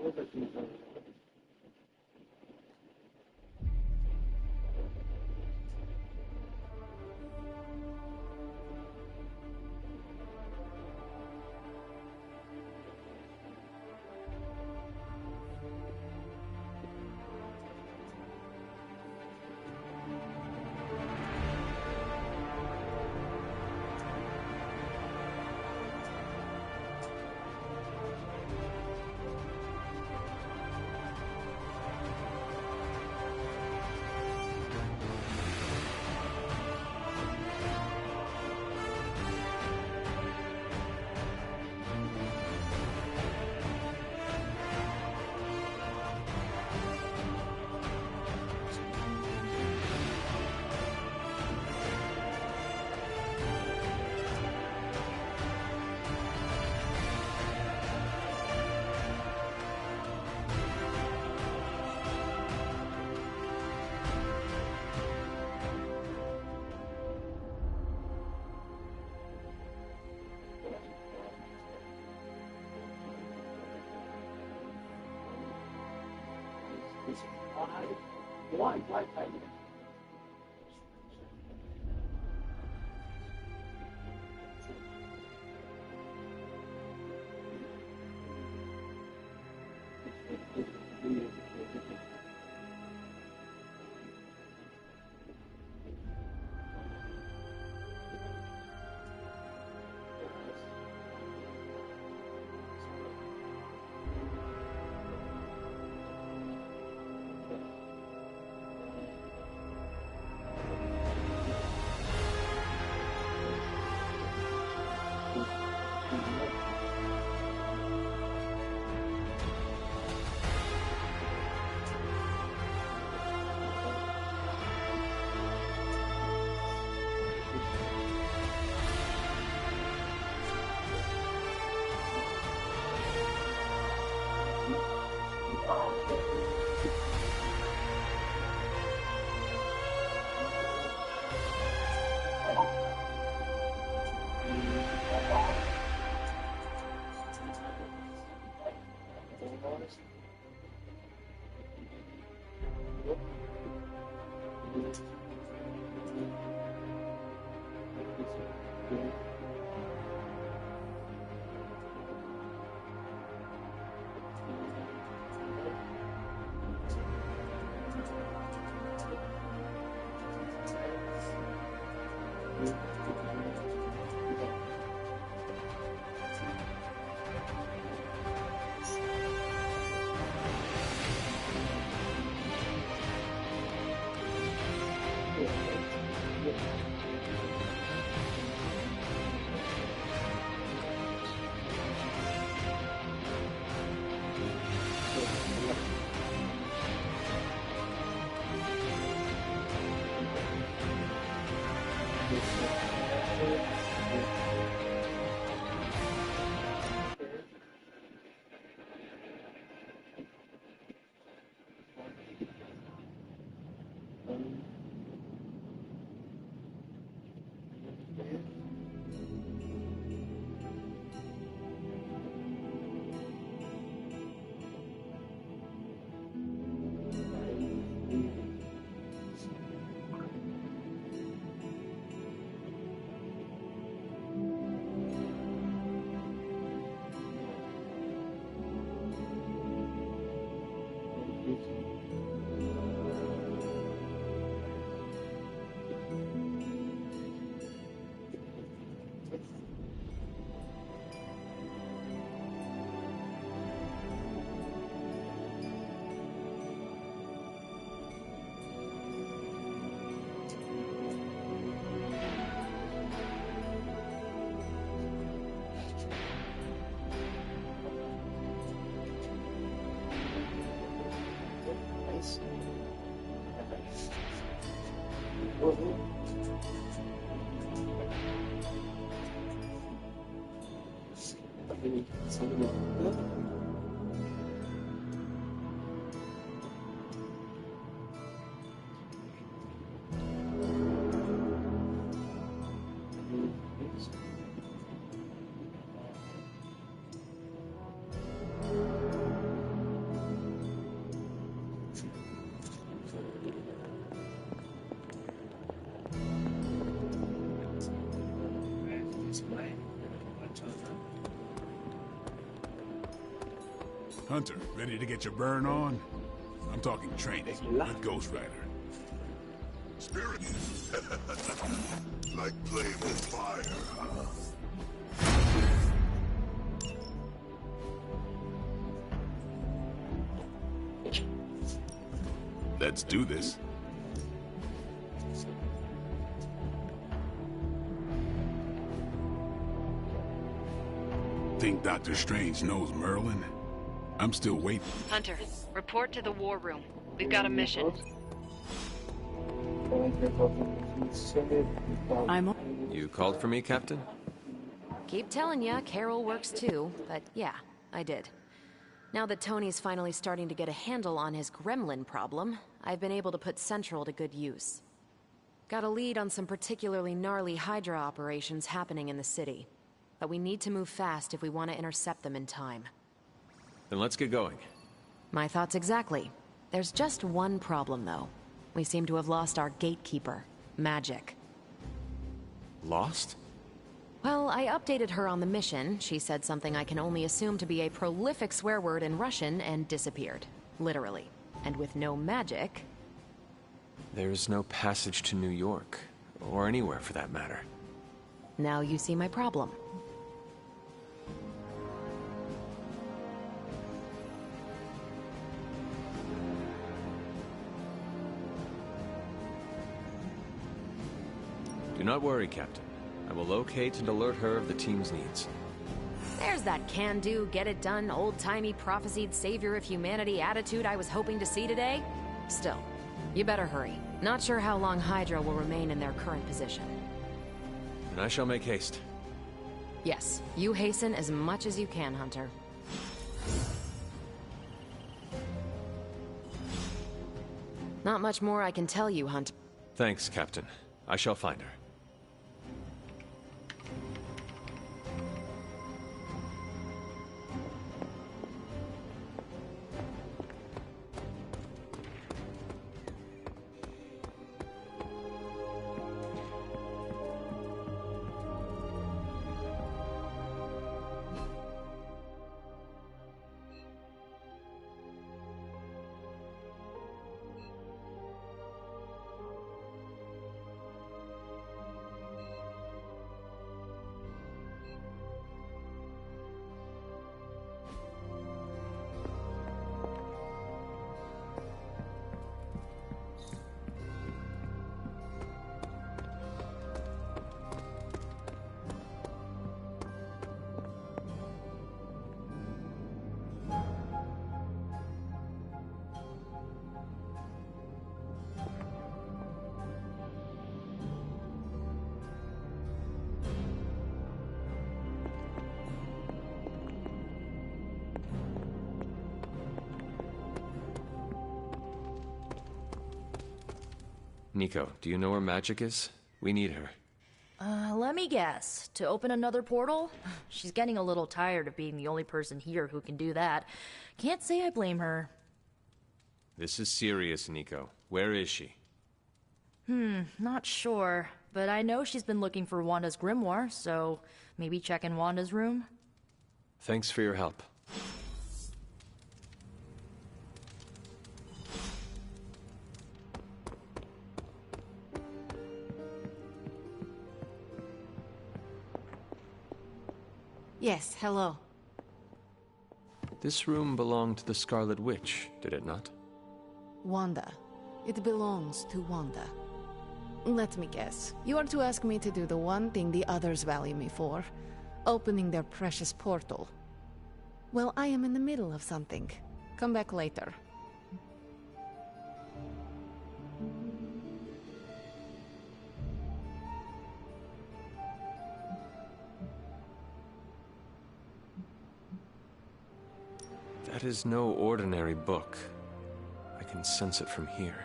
Why? Hunter, ready to get your burn on? I'm talking training with Ghost Rider. Spirit? Like playing with fire, huh? Let's do this. Think Doctor Strange knows Merlin? I'm still waiting. Hunter, report to the war room. We've got a mission. You called for me, Captain? Keep telling ya, Carol works too, but yeah, I did. Now that Tony's finally starting to get a handle on his gremlin problem, I've been able to put Central to good use. Got a lead on some particularly gnarly Hydra operations happening in the city. But we need to move fast if we want to intercept them in time. Then let's get going. My thoughts exactly. There's just one problem, though. We seem to have lost our gatekeeper, Magic. Lost? Well, I updated her on the mission. She said something I can only assume to be a prolific swear word in Russian and disappeared. Literally. And with no magic... There's no passage to New York. Or anywhere, for that matter. Now you see my problem. Do not worry, Captain. I will locate and alert her of the team's needs. There's that can-do, get-it-done, old-timey prophesied savior of humanity attitude I was hoping to see today. Still, you better hurry. Not sure how long Hydra will remain in their current position. And I shall make haste. Yes, you hasten as much as you can, Hunter. Not much more I can tell you, Hunter. Thanks, Captain. I shall find her. Nico, do you know where Magic is? We need her. Let me guess. To open another portal? She's getting a little tired of being the only person here who can do that. Can't say I blame her. This is serious, Nico. Where is she? Not sure. But I know she's been looking for Wanda's grimoire, so maybe check in Wanda's room? Thanks for your help. Yes, hello. This room belonged to the Scarlet Witch, did it not? Wanda. It belongs to Wanda. Let me guess. You are to ask me to do the one thing the others value me for. Opening their precious portal. Well, I am in the middle of something. Come back later. That is no ordinary book. I can sense it from here.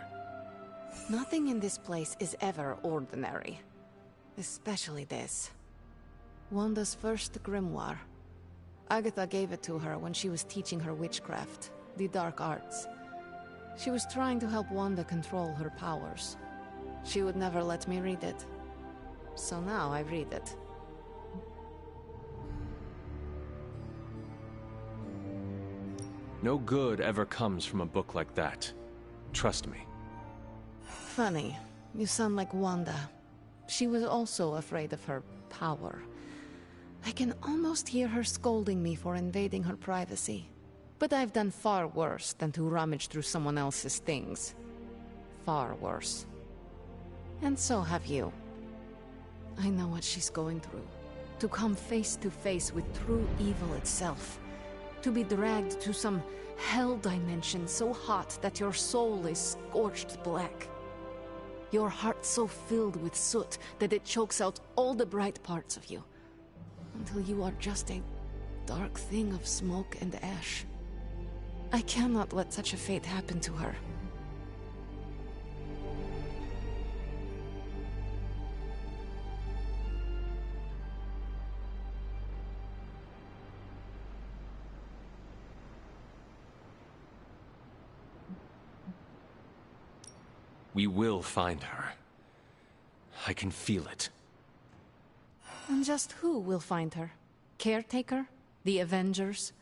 Nothing in this place is ever ordinary. Especially this. Wanda's first grimoire. Agatha gave it to her when she was teaching her witchcraft, the dark arts. She was trying to help Wanda control her powers. She would never let me read it. So now I read it. No good ever comes from a book like that. Trust me. Funny. You sound like Wanda. She was also afraid of her power. I can almost hear her scolding me for invading her privacy. But I've done far worse than to rummage through someone else's things. Far worse. And so have you. I know what she's going through. To come face to face with true evil itself. To be dragged to some hell dimension so hot that your soul is scorched black. Your heart so filled with soot that it chokes out all the bright parts of you. Until you are just a dark thing of smoke and ash. I cannot let such a fate happen to her. We will find her. I can feel it. And just who will find her? Caretaker? The Avengers?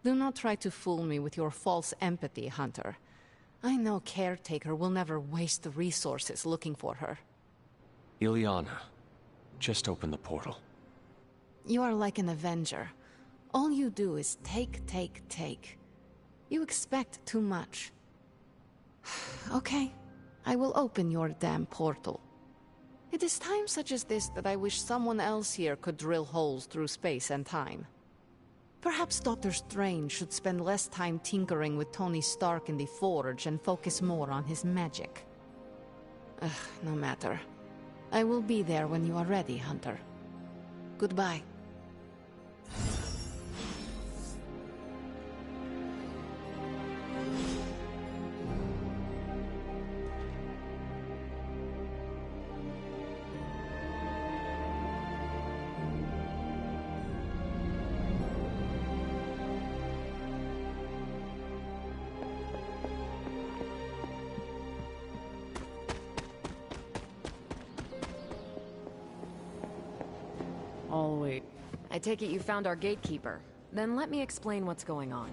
Do not try to fool me with your false empathy, Hunter. I know Caretaker will never waste the resources looking for her. Ilyana, just open the portal. You are like an Avenger. All you do is take, take, take. You expect too much. Okay. I will open your damn portal. It is times such as this that I wish someone else here could drill holes through space and time. Perhaps Doctor Strange should spend less time tinkering with Tony Stark in the Forge and focus more on his magic. No matter. I will be there when you are ready, Hunter. Goodbye. I'll wait. I take it you found our gatekeeper. Then let me explain what's going on.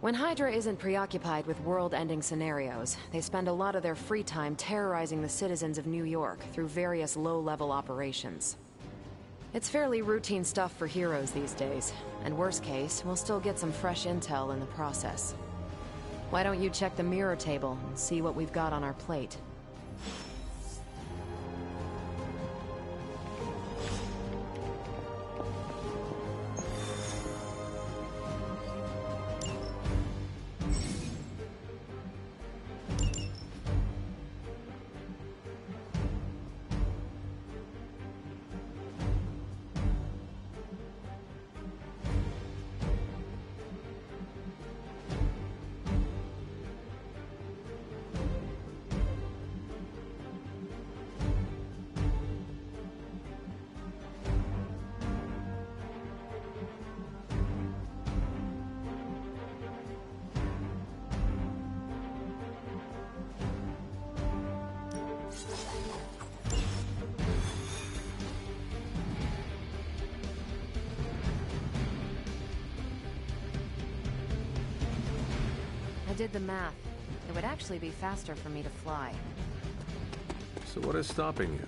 When Hydra isn't preoccupied with world-ending scenarios, they spend a lot of their free time terrorizing the citizens of New York through various low-level operations. It's fairly routine stuff for heroes these days, and worst case, we'll still get some fresh intel in the process. Why don't you check the mirror table and see what we've got on our plate? I did the math. It would actually be faster for me to fly. So what is stopping you?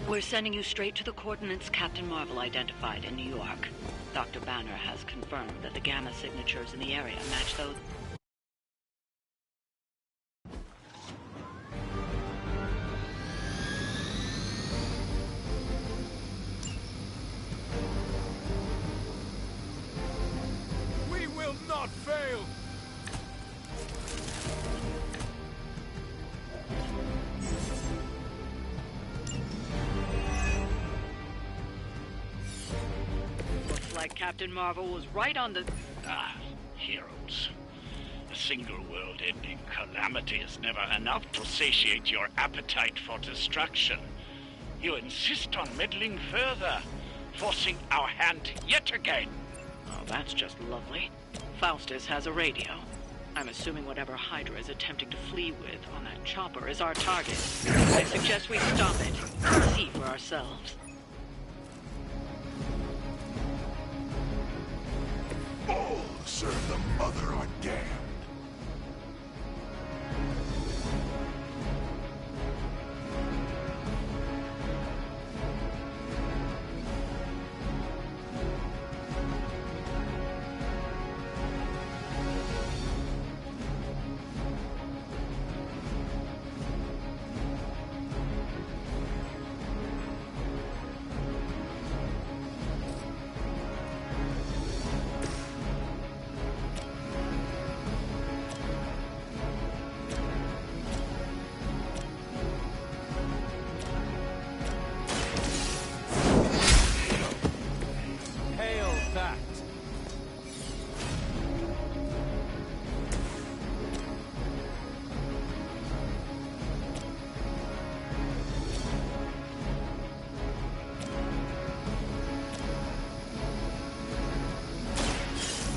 We're sending you straight to the coordinates Captain Marvel identified in New York. Dr. Banner has confirmed that the gamma signatures in the area match those. We will not fail! Looks like Captain Marvel was right on the... Heroes. A single world-ending calamity is never enough to satiate your appetite for destruction. You insist on meddling further, forcing our hand yet again. Oh, that's just lovely. Faustus has a radio. I'm assuming whatever Hydra is attempting to flee with on that chopper is our target. I suggest we stop it and see for ourselves. serve the mother are damned.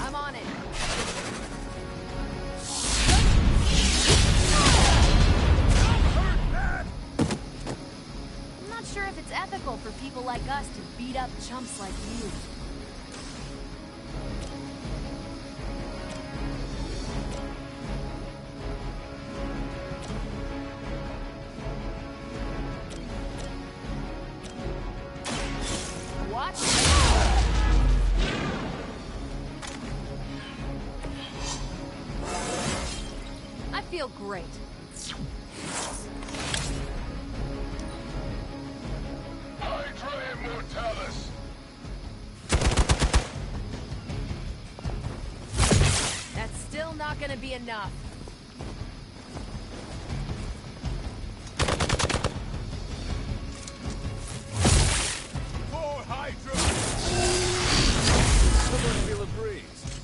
I'm on it. I'm not sure if it's ethical for people like us to beat up chumps like you. Watch I feel great. Hydra Immortalis! That's still not gonna be enough. For Hydra! Someone feel a breeze.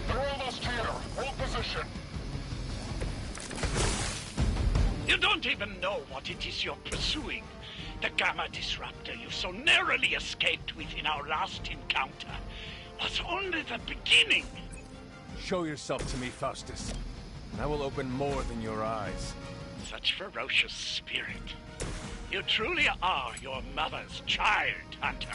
They're almost here. Hold position. You don't even know what it is you're pursuing. The Gamma Disruptor you so narrowly escaped with in our last encounter was only the beginning. Show yourself to me, Faustus, and I will open more than your eyes. Such ferocious spirit. You truly are your mother's child, Hunter.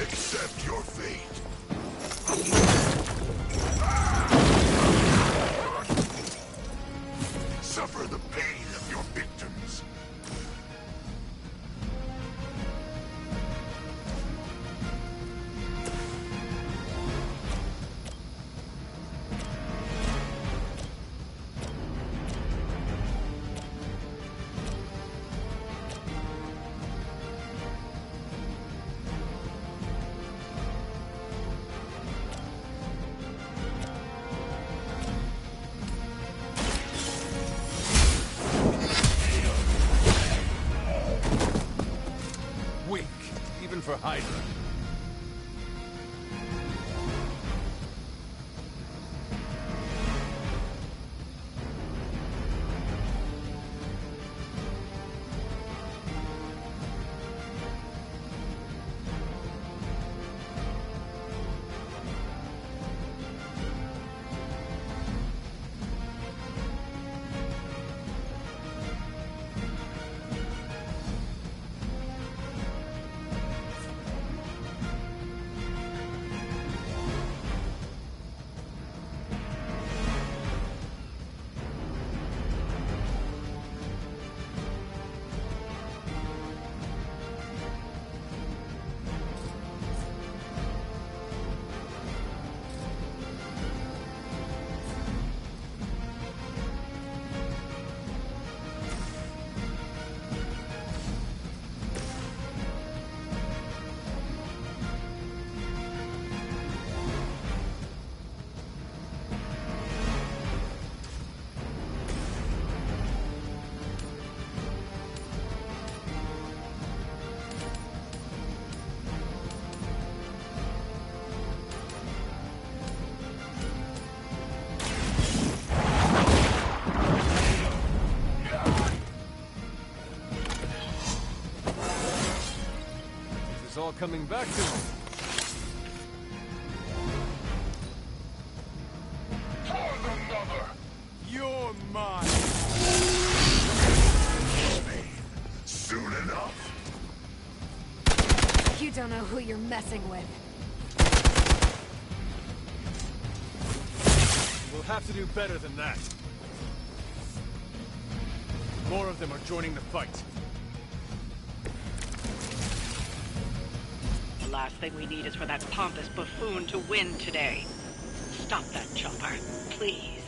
Accept your fate. Suffer the pain of your victims. Weak, even for Hydra. It's all coming back to me. don't know who you're messing with. We'll have to do better than that. More of them are joining the fight. The last thing we need is for that pompous buffoon to win today. Stop that chopper, please.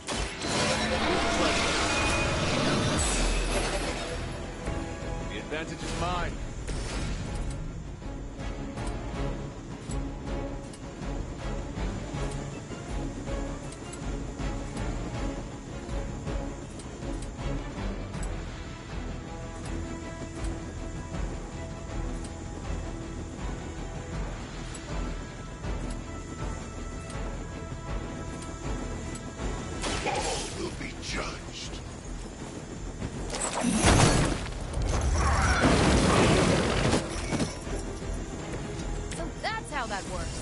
The advantage is mine. All will be judged. So that's how that works.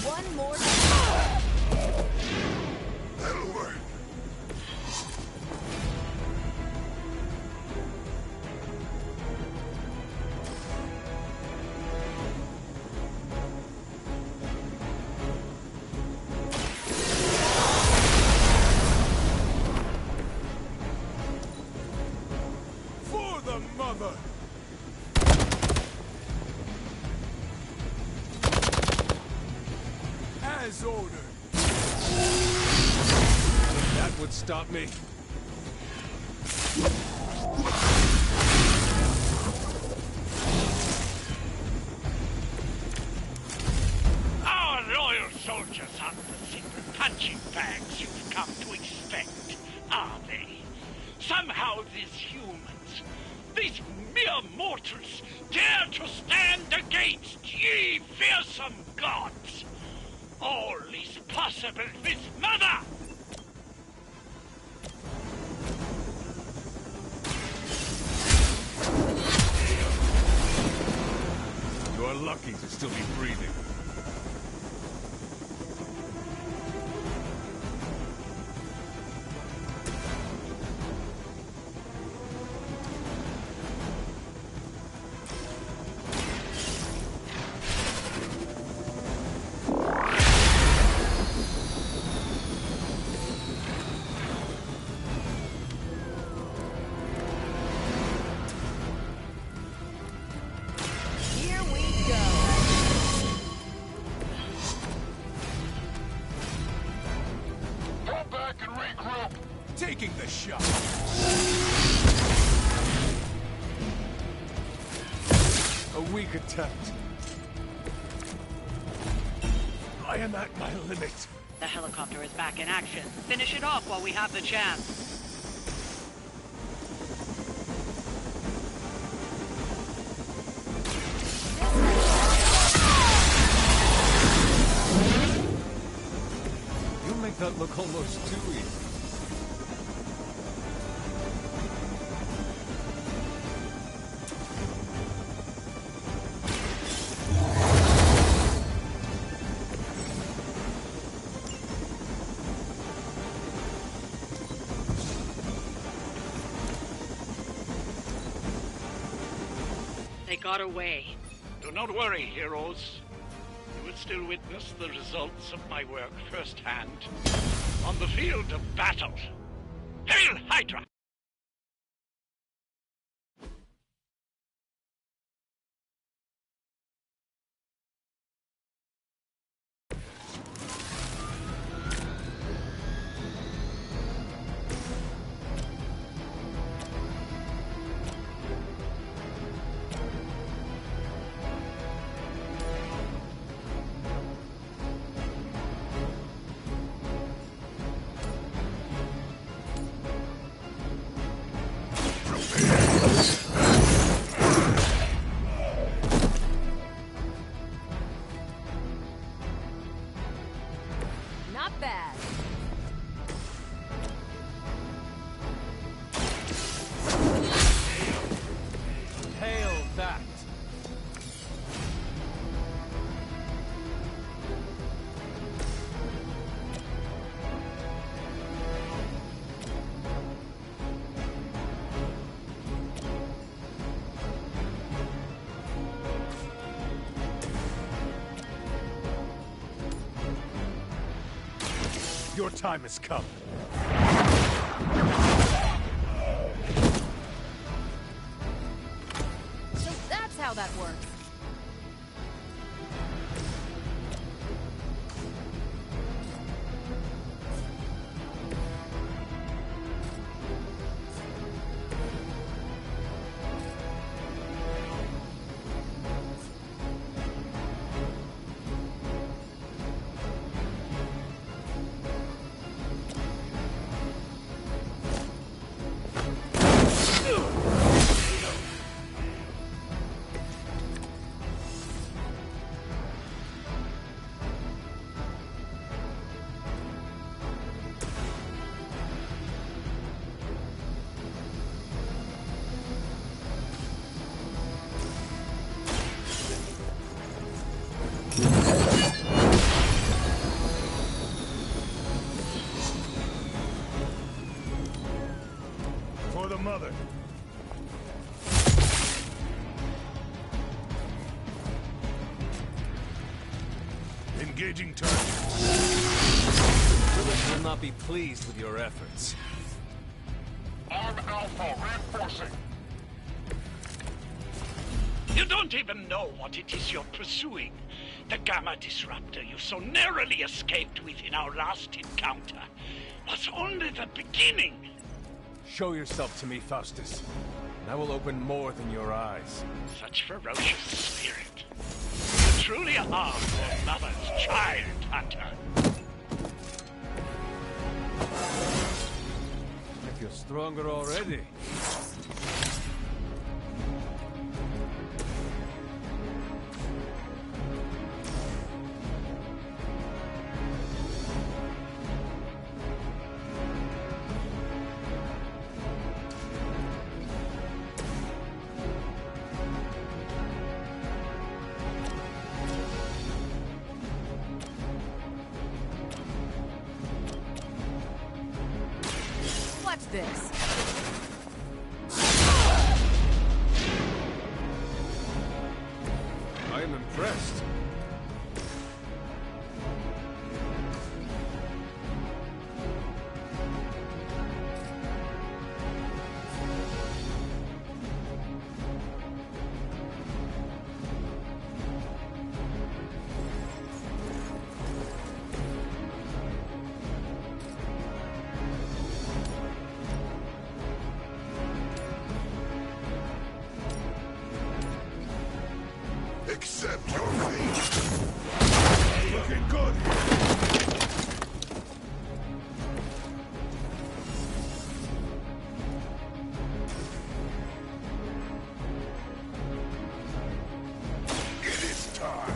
One more. That'll work. For the mother! As ordered. That would stop me. Our loyal soldiers aren't the simple punching bags you've come to expect, are they? Somehow these humans, these mere mortals, dare to stand against ye fearsome gods. All is possible with Mother! You are lucky to still be breathing. Here we go. Go back and regroup. Taking the shot. A weak attempt. I am at my limit. The helicopter is back in action. Finish it off while we have the chance. You make that look almost too easy. They got away. Do not worry, heroes. You will still witness the results of my work firsthand on the field of battle. Hail Hydra! Not bad. Your time has come. So that's how that works. For the mother. Engaging target. Lilith will not be pleased with your efforts. Arm Alpha reinforcing. You don't even know what it is you're pursuing. The Gamma Disruptor you so narrowly escaped with in our last encounter was only the beginning. Show yourself to me, Faustus, and I will open more than your eyes. Such ferocious spirit. You truly are your mother's child, Hunter. I feel stronger already. Watch this. I am impressed. Accept your fate. Looking good. It is time.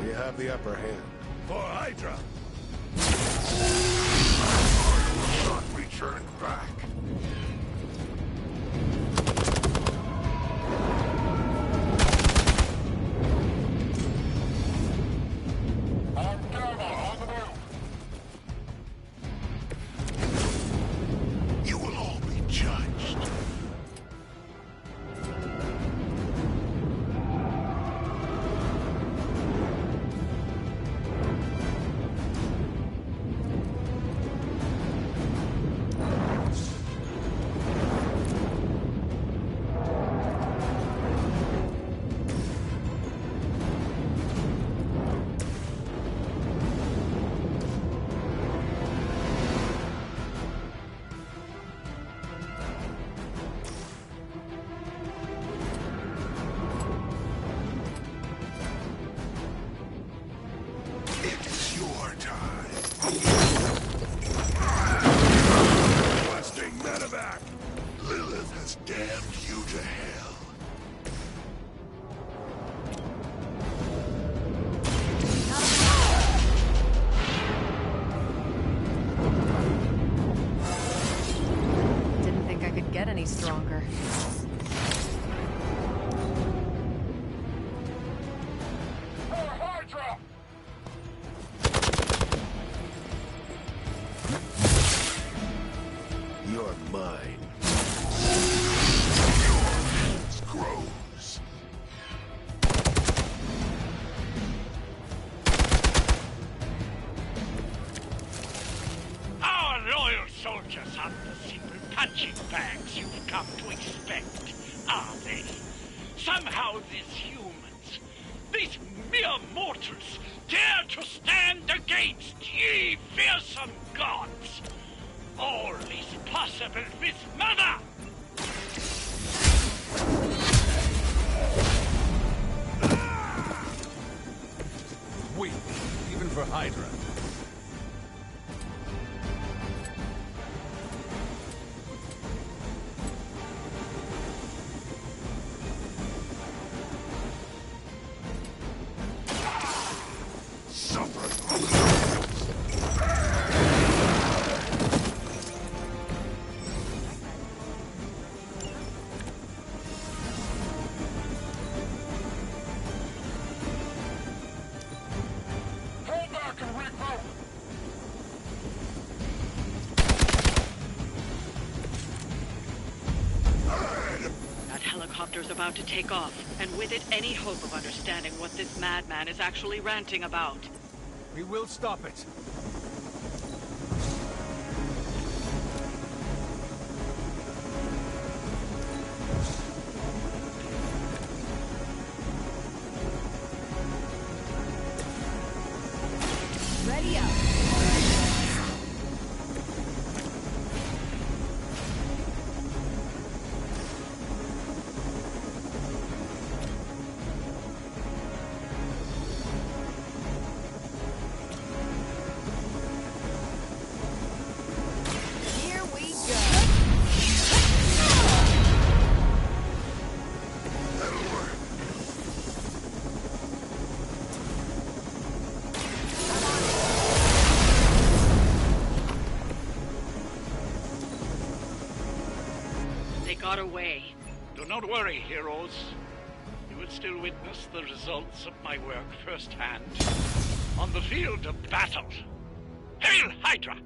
We have the upper hand. For Hydra. Not return back. Arm Gamma on the move. You will all be judged. It is your time. Busting medevac. Lilith has damned you to hell. Didn't think I could get any stronger. For Hydra! You're mine. Your soldiers aren't the simple punching bags you've come to expect, are they? Somehow these humans, these mere mortals, dare to stand against ye fearsome gods. All is possible with Mother! Weak, even for Hydra. Helicopter's about to take off, and with it any hope of understanding what this madman is actually ranting about. We will stop it. Ready up. Got away. Do not worry, heroes. You will still witness the results of my work firsthand on the field of battle. Hail Hydra!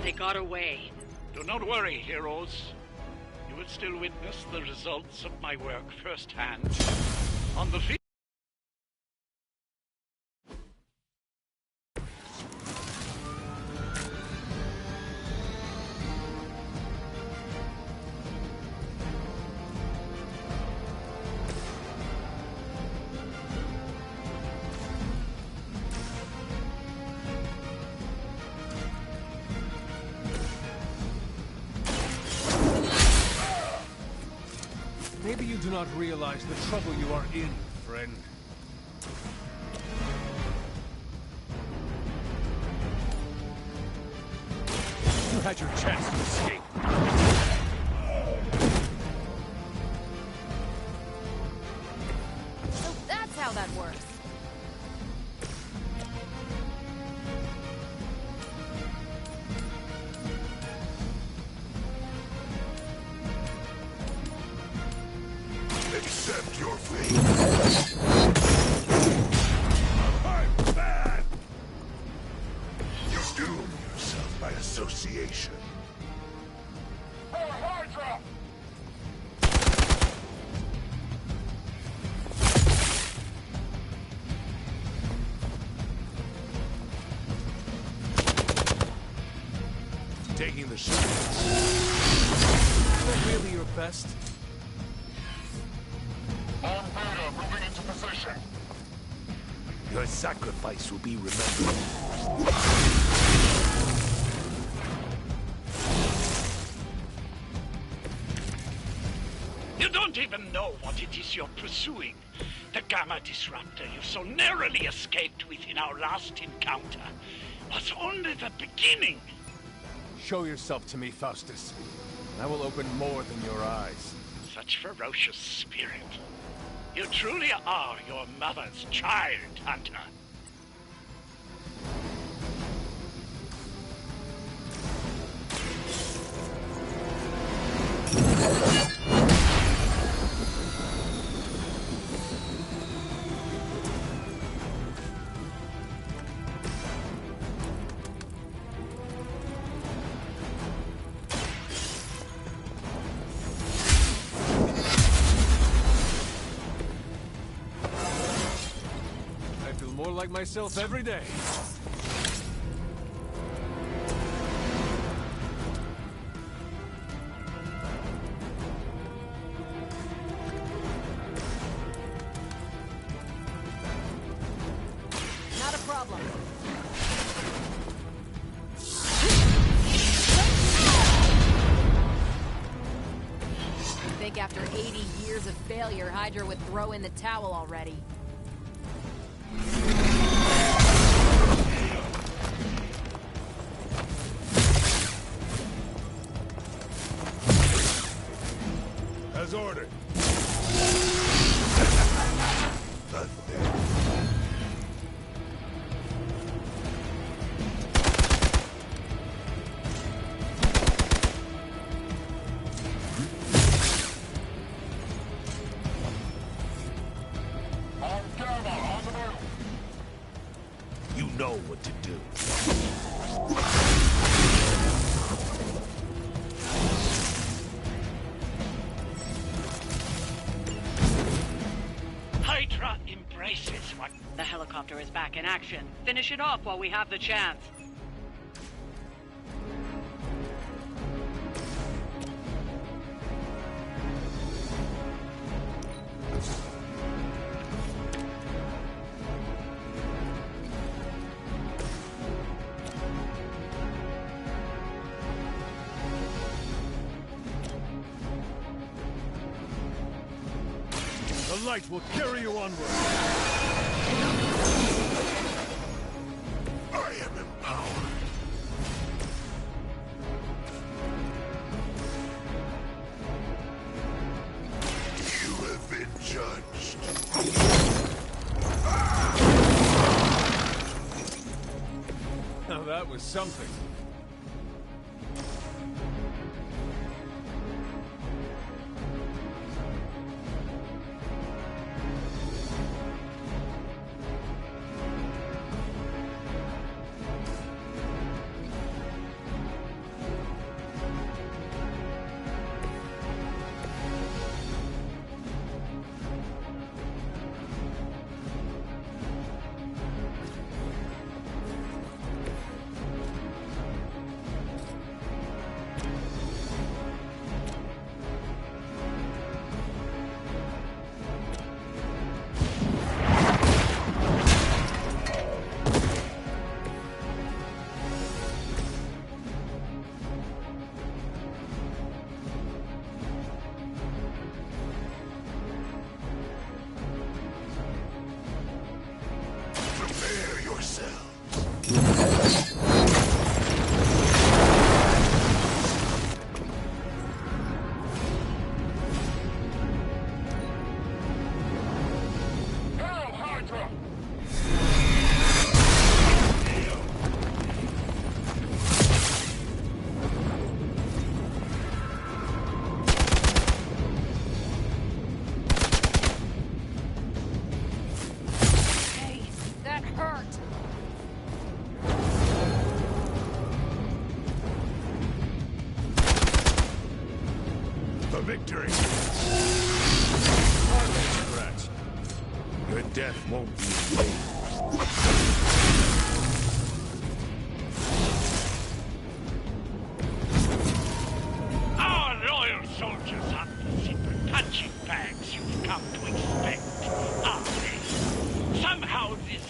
They got away. Do not worry, heroes. You will still witness the results of my work firsthand on the field. Maybe you do not realize the trouble you are in, friend. You had your chance to escape. So that's how that works. Accept your fate. I'm bad. You doom yourself by association. Hydra! Taking the shot. Is that really your best? On Beta, moving into position. Your sacrifice will be remembered. You don't even even know what it is you're pursuing. The Gamma Disruptor you so narrowly escaped with in our last encounter was only the beginning. Show yourself to me, Faustus, and I will open more than your eyes. Such ferocious spirit. You truly are your mother's child, Hunter. More like myself every day. Not a problem. Think after 80 years of failure, Hydra would throw in the towel already. As ordered. You know what to do. Hydra embraces what... The helicopter is back in action. Finish it off while we have the chance. The light will carry you onward. I am empowered. You have been judged. Now that was something. Prepare yourself. Hail Hydra! Hey, that hurt. The victory. Hardly a scratch. Your death won't be in vain. Our loyal soldiers aren't the simple punching bags you've come to expect, are they? Somehow these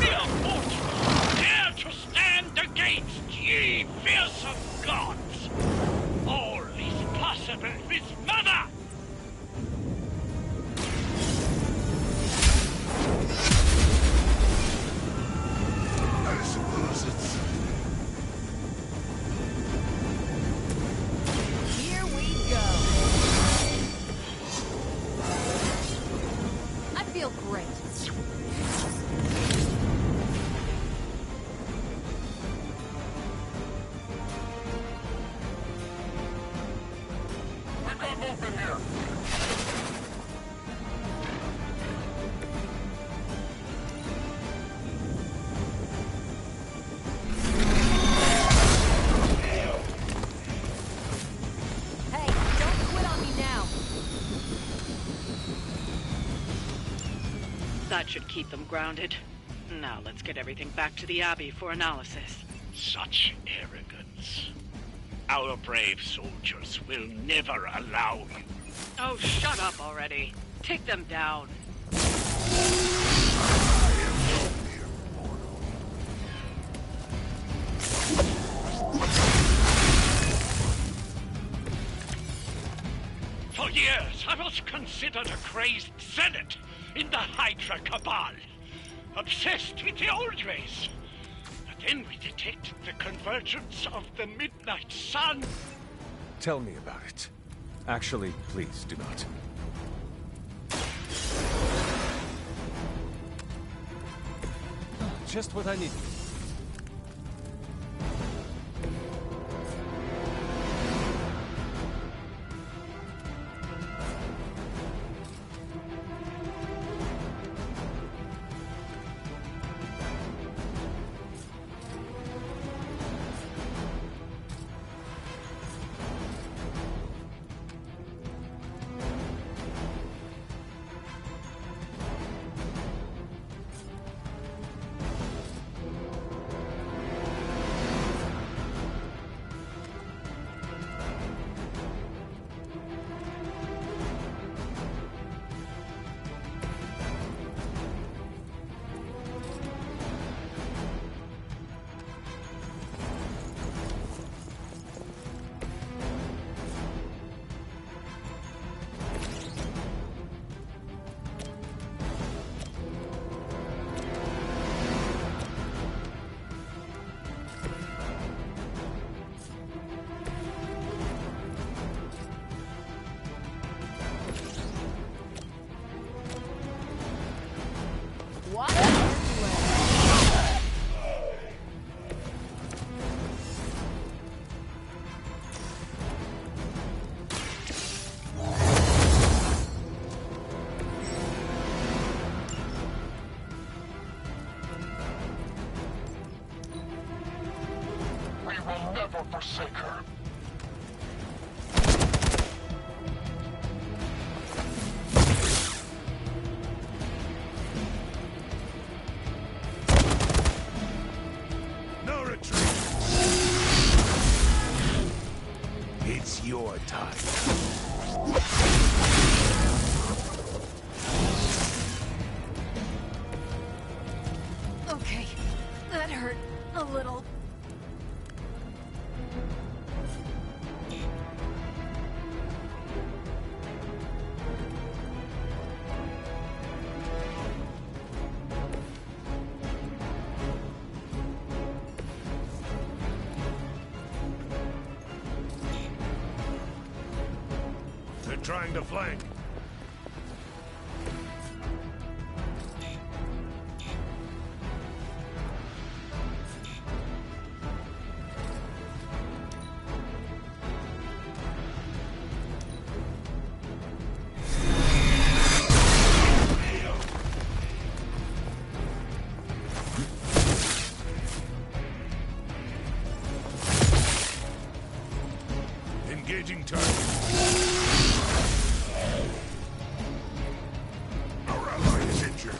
mere mortals dare to stand against ye fearsome gods. All is possible with Mother! That should keep them grounded. Now let's get everything back to the Abbey for analysis. Such arrogance. Our brave soldiers will never allow you. Oh, shut up already. Take them down. For years, I was considered a crazed zealot in the Hydra Cabal. Obsessed with the old ways. But then we detected the convergence of the Midnight Sun. Tell me about it. Actually, please do not. Just what I need. Never forsake her. No retreat. It's your time. Okay, that hurt a little. They're trying to flank. Engaging target. Our ally is injured.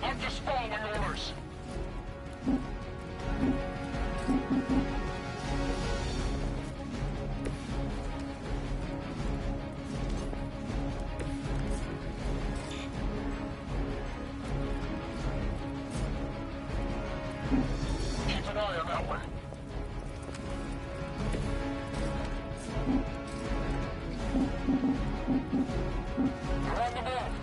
I'm just following orders. Keep an eye on that one. They're on the move.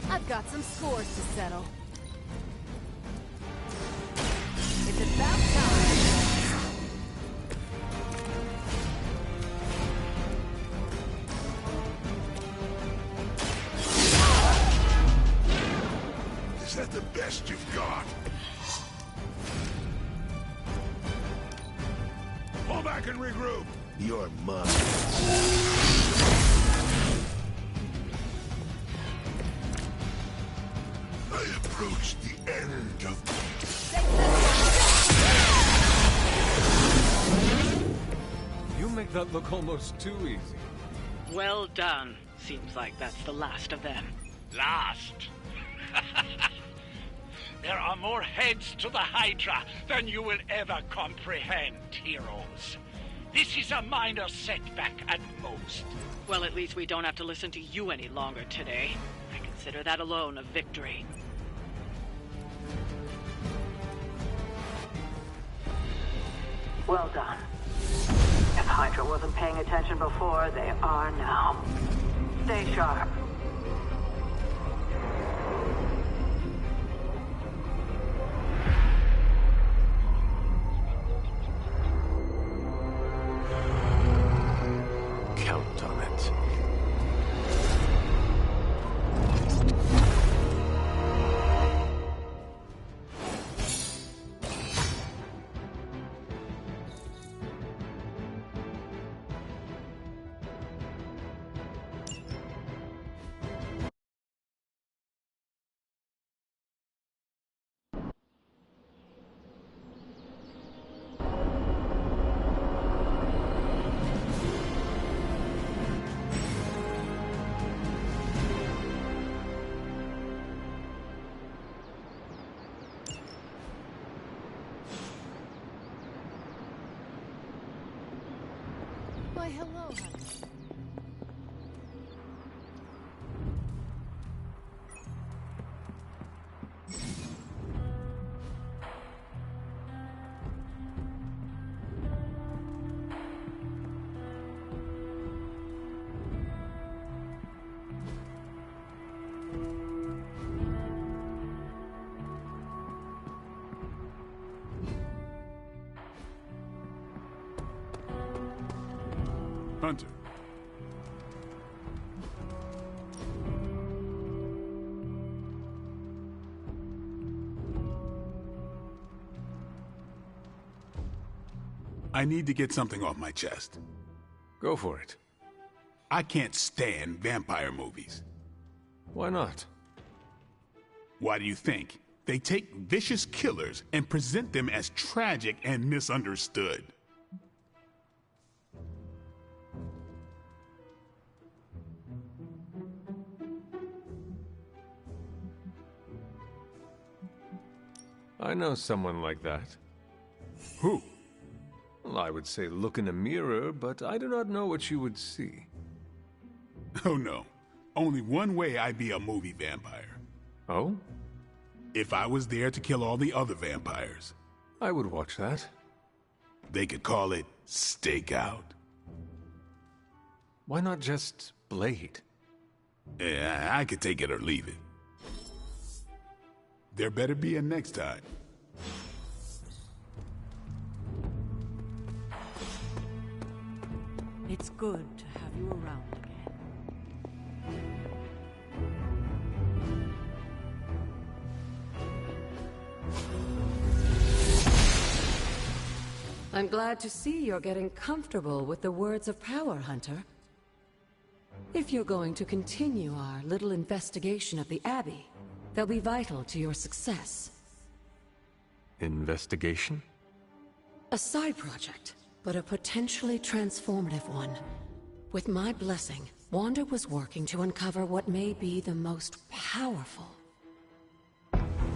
I've got some scores to settle. It's about time. Is that the best you've got? Fall back and regroup. You're mine. I approach the end of... You make that look almost too easy. Well done. Seems like that's the last of them. Last? There are more heads to the Hydra than you will ever comprehend, heroes. This is a minor setback at most. Well, at least we don't have to listen to you any longer today. I consider that alone a victory. Well done. If Hydra wasn't paying attention before, they are now. Stay sharp. Count on it. Why, hello, honey. Hunter. I need to get something off my chest. Go for it. I can't stand vampire movies. Why not? Why do you think? They take vicious killers and present them as tragic and misunderstood. I know someone like that. Who? Well, I would say look in a mirror, but I do not know what you would see. Oh no. Only one way I'd be a movie vampire. Oh? If I was there to kill all the other vampires. I would watch that. They could call it Stakeout. Why not just Blade? Yeah, I could take it or leave it. There better be a next time. It's good to have you around again. I'm glad to see you're getting comfortable with the words of power, Hunter. If you're going to continue our little investigation of the Abbey, they'll be vital to your success. Investigation? A side project, but a potentially transformative one. With my blessing, Wanda was working to uncover what may be the most powerful.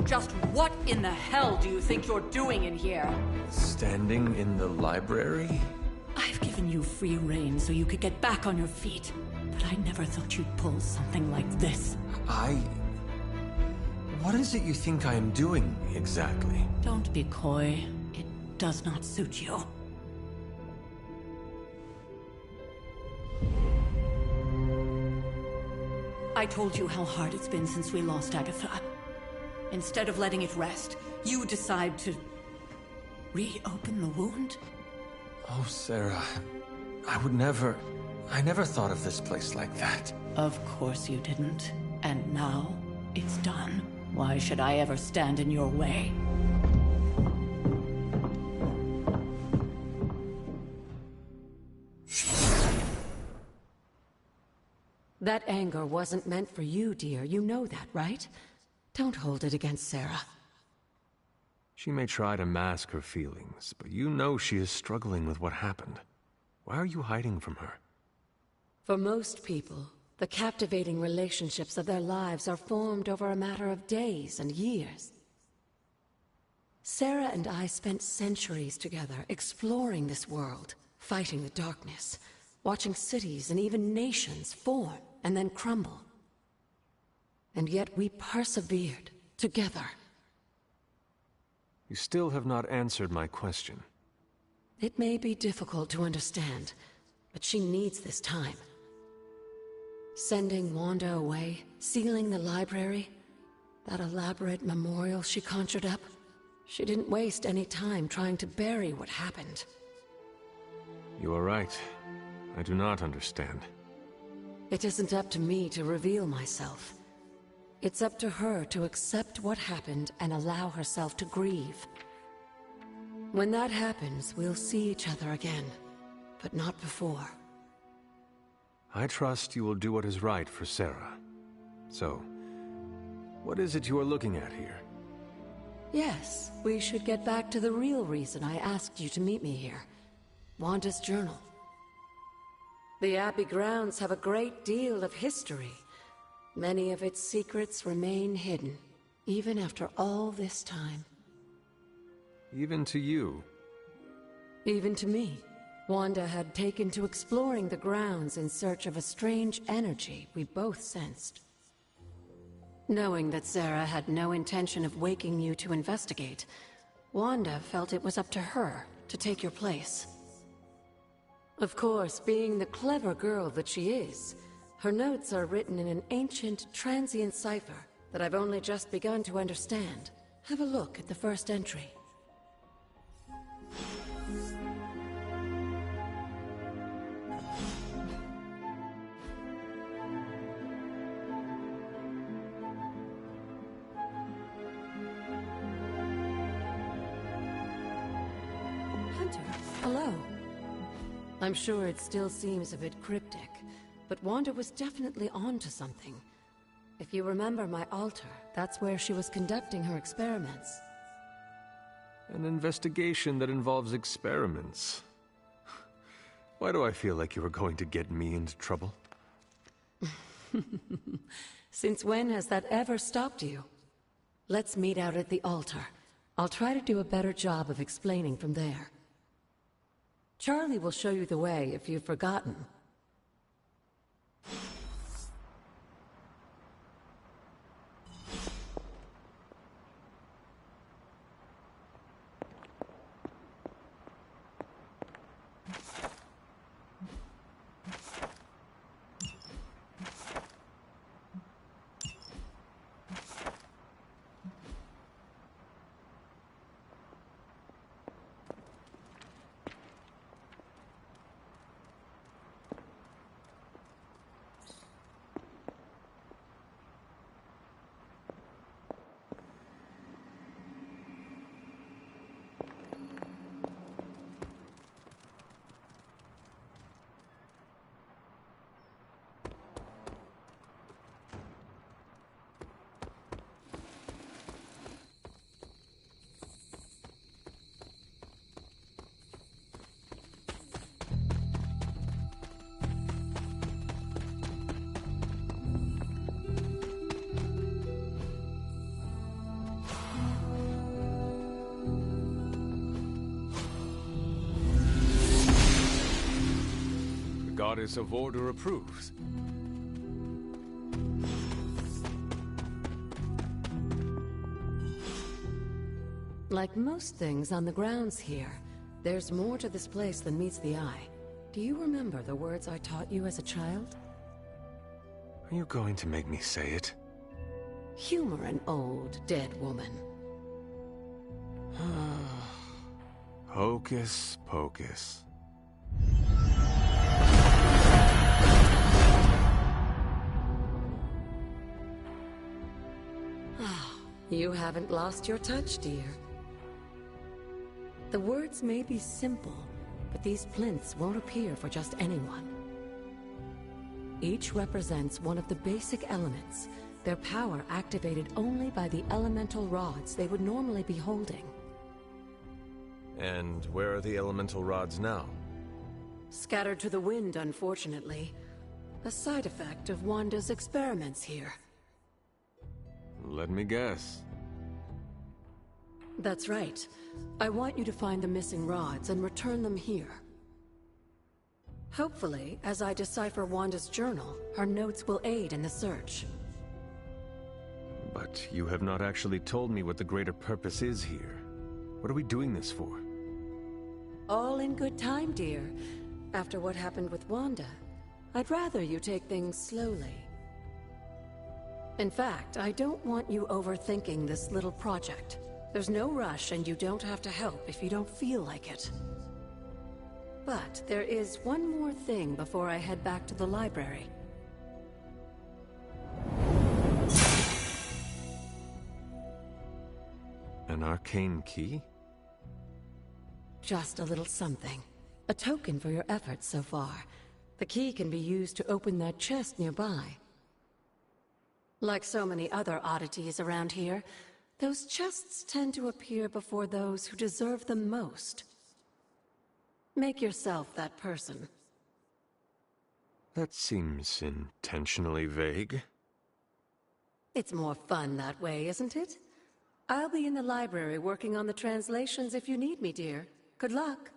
Just what in the hell do you think you're doing in here? Standing in the library? I've given you free rein so you could get back on your feet, but I never thought you'd pull something like this. What is it you think I am doing, exactly? Don't be coy. It does not suit you. I told you how hard it's been since we lost Agatha. Instead of letting it rest, you decide to reopen the wound? Oh, Sarah. I never thought of this place like that. Of course you didn't. And now, it's done. Why should I ever stand in your way? That anger wasn't meant for you, dear. You know that, right? Don't hold it against Sarah. She may try to mask her feelings, but you know she is struggling with what happened. Why are you hiding from her? For most people, the captivating relationships of their lives are formed over a matter of days and years. Sarah and I spent centuries together exploring this world, fighting the darkness, watching cities and even nations form and then crumble. And yet we persevered together. You still have not answered my question. It may be difficult to understand, but she needs this time. Sending Wanda away, sealing the library, that elaborate memorial she conjured up, she didn't waste any time trying to bury what happened. You are right. I do not understand. It isn't up to me to reveal myself. It's up to her to accept what happened and allow herself to grieve. When that happens, we'll see each other again, but not before. I trust you will do what is right for Sarah. So, what is it you are looking at here? Yes, we should get back to the real reason I asked you to meet me here. Wanda's journal. The Abbey grounds have a great deal of history. Many of its secrets remain hidden, even after all this time. Even to you? Even to me. Wanda had taken to exploring the grounds in search of a strange energy we both sensed. Knowing that Sarah had no intention of waking you to investigate, Wanda felt it was up to her to take your place. Of course, being the clever girl that she is, her notes are written in an ancient, transient cipher that I've only just begun to understand. Have a look at the first entry. Hunter, hello. I'm sure it still seems a bit cryptic, but Wanda was definitely onto something. If you remember my altar, that's where she was conducting her experiments. An investigation that involves experiments. Why do I feel like you were going to get me into trouble? Since when has that ever stopped you? Let's meet out at the altar. I'll try to do a better job of explaining from there. Charlie will show you the way if you've forgotten. Goddess of Order approves. Like most things on the grounds here, there's more to this place than meets the eye. Do you remember the words I taught you as a child? Are you going to make me say it? Humor an old, dead woman. Hocus pocus. You haven't lost your touch, dear. The words may be simple, but these plinths won't appear for just anyone. Each represents one of the basic elements, their power activated only by the elemental rods they would normally be holding. And where are the elemental rods now? Scattered to the wind, unfortunately. A side effect of Wanda's experiments here. Let me guess. That's right. I want you to find the missing rods and return them here. Hopefully, as I decipher Wanda's journal, her notes will aid in the search. But you have not actually told me what the greater purpose is here. What are we doing this for? All in good time, dear. After what happened with Wanda, I'd rather you take things slowly. In fact, I don't want you overthinking this little project. There's no rush, and you don't have to help if you don't feel like it. But there is one more thing before I head back to the library. An arcane key? Just a little something. A token for your efforts so far. The key can be used to open that chest nearby. Like so many other oddities around here, those chests tend to appear before those who deserve them most. Make yourself that person. That seems intentionally vague. It's more fun that way, isn't it? I'll be in the library working on the translations if you need me, dear. Good luck.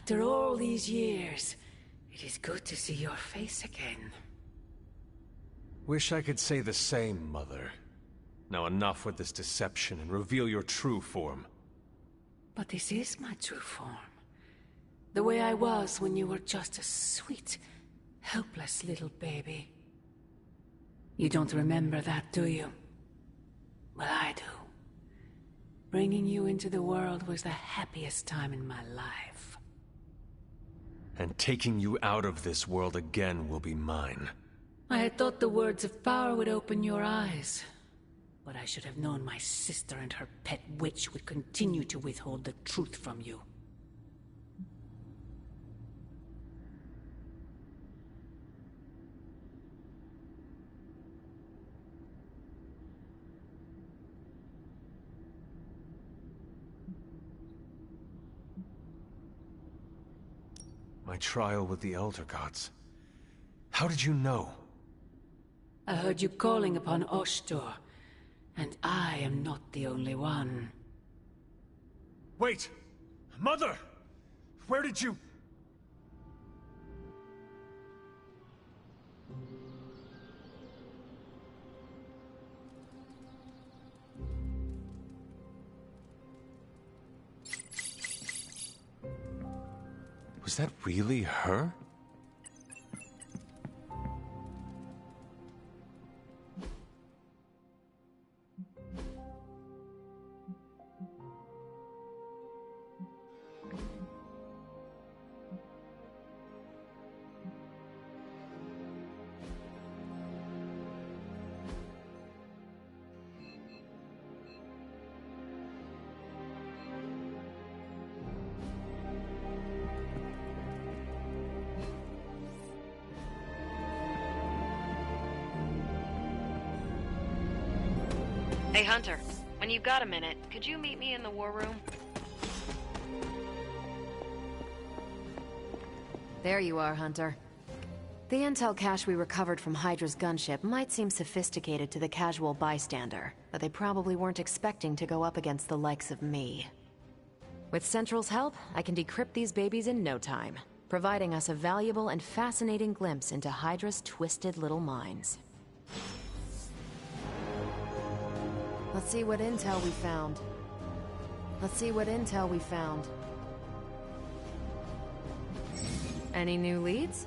After all these years, it is good to see your face again. Wish I could say the same, Mother. Now enough with this deception and reveal your true form. But this is my true form. The way I was when you were just a sweet, helpless little baby. You don't remember that, do you? Well, I do. Bringing you into the world was the happiest time in my life. And taking you out of this world again will be mine. I had thought the words of power would open your eyes. But I should have known my sister and her pet witch would continue to withhold the truth from you. My trial with the Elder Gods. How did you know? I heard you calling upon Oshtor, and I am not the only one. Wait! Mother! Where did you... Was that really her? Hey, Hunter. When you've got a minute, could you meet me in the war room? There you are, Hunter. The intel cache we recovered from Hydra's gunship might seem sophisticated to the casual bystander, but they probably weren't expecting to go up against the likes of me. With Central's help, I can decrypt these babies in no time, providing us a valuable and fascinating glimpse into Hydra's twisted little minds. Let's see what intel we found. Any new leads?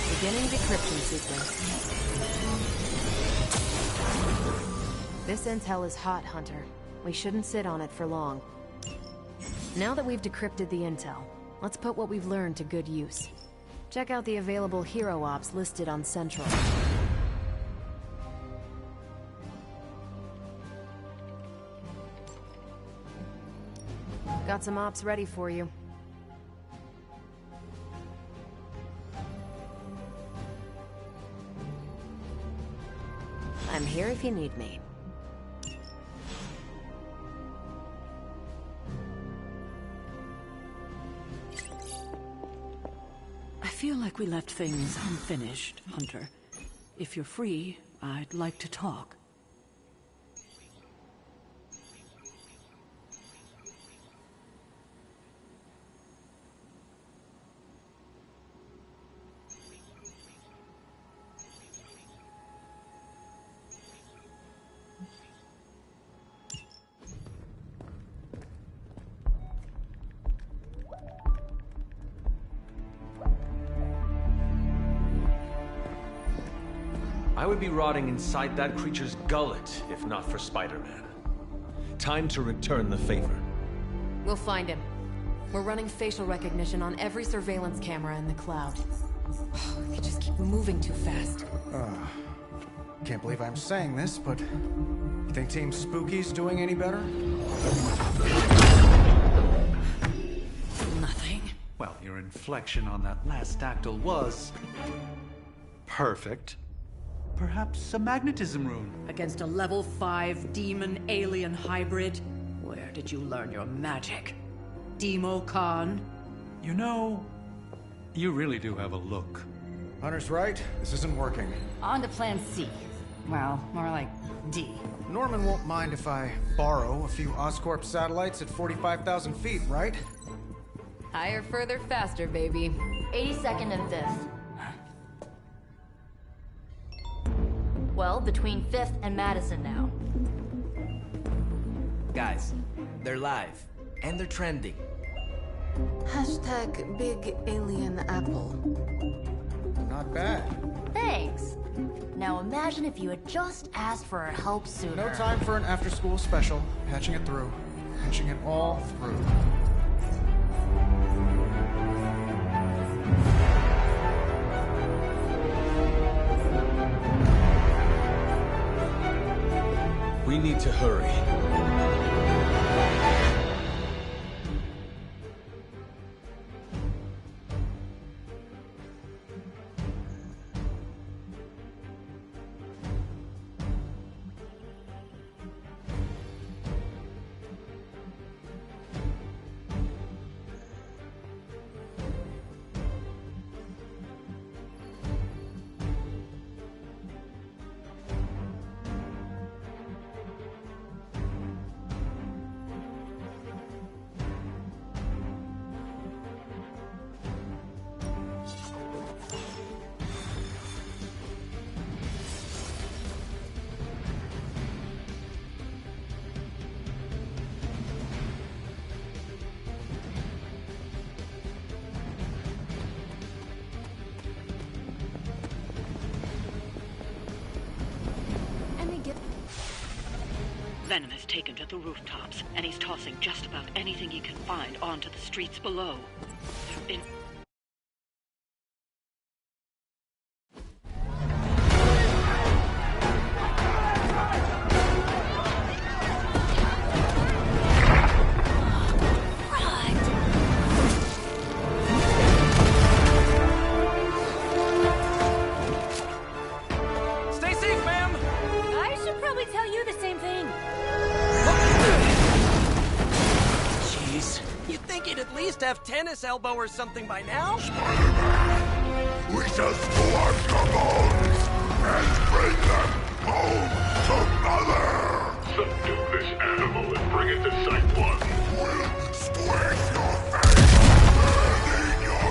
Beginning decryption sequence. This intel is hot, Hunter. We shouldn't sit on it for long. Now that we've decrypted the intel, let's put what we've learned to good use. Check out the available hero ops listed on Central. Got some ops ready for you. I'm here if you need me. I feel like we left things unfinished, Hunter. If you're free, I'd like to talk. I would be rotting inside that creature's gullet if not for Spider-Man. Time to return the favor. We'll find him. We're running facial recognition on every surveillance camera in the cloud. They just keep moving too fast. Can't believe I'm saying this, but you think Team Spooky's doing any better? Nothing. Well, your inflection on that last dactyl was... perfect. Perhaps a magnetism rune. Against a level 5 demon-alien hybrid? Where did you learn your magic? Demo Khan? You know, you really do have a look. Hunter's right. This isn't working. On to Plan C. Well, more like D. Norman won't mind if I borrow a few Oscorp satellites at 45,000 feet, right? Higher, further, faster, baby. 82nd and 5th. Well, between 5th and Madison now. Guys, they're live. And they're trending. Hashtag Big Alien Apple. Not bad. Thanks. Now imagine if you had just asked for our help sooner. No time for an after-school special. Patching it through. Patching it all through. We need to hurry. Venom has taken to the rooftops, and he's tossing just about anything he can find onto the streets below. They're in... Stay safe, ma'am! I should probably tell you the same thing. Jeez. You'd think he'd at least have tennis elbow or something by now? We shall scorn your bones and bring them home to Mother! Subdue this animal and bring it to Site 1. We'll squish your face and eat your...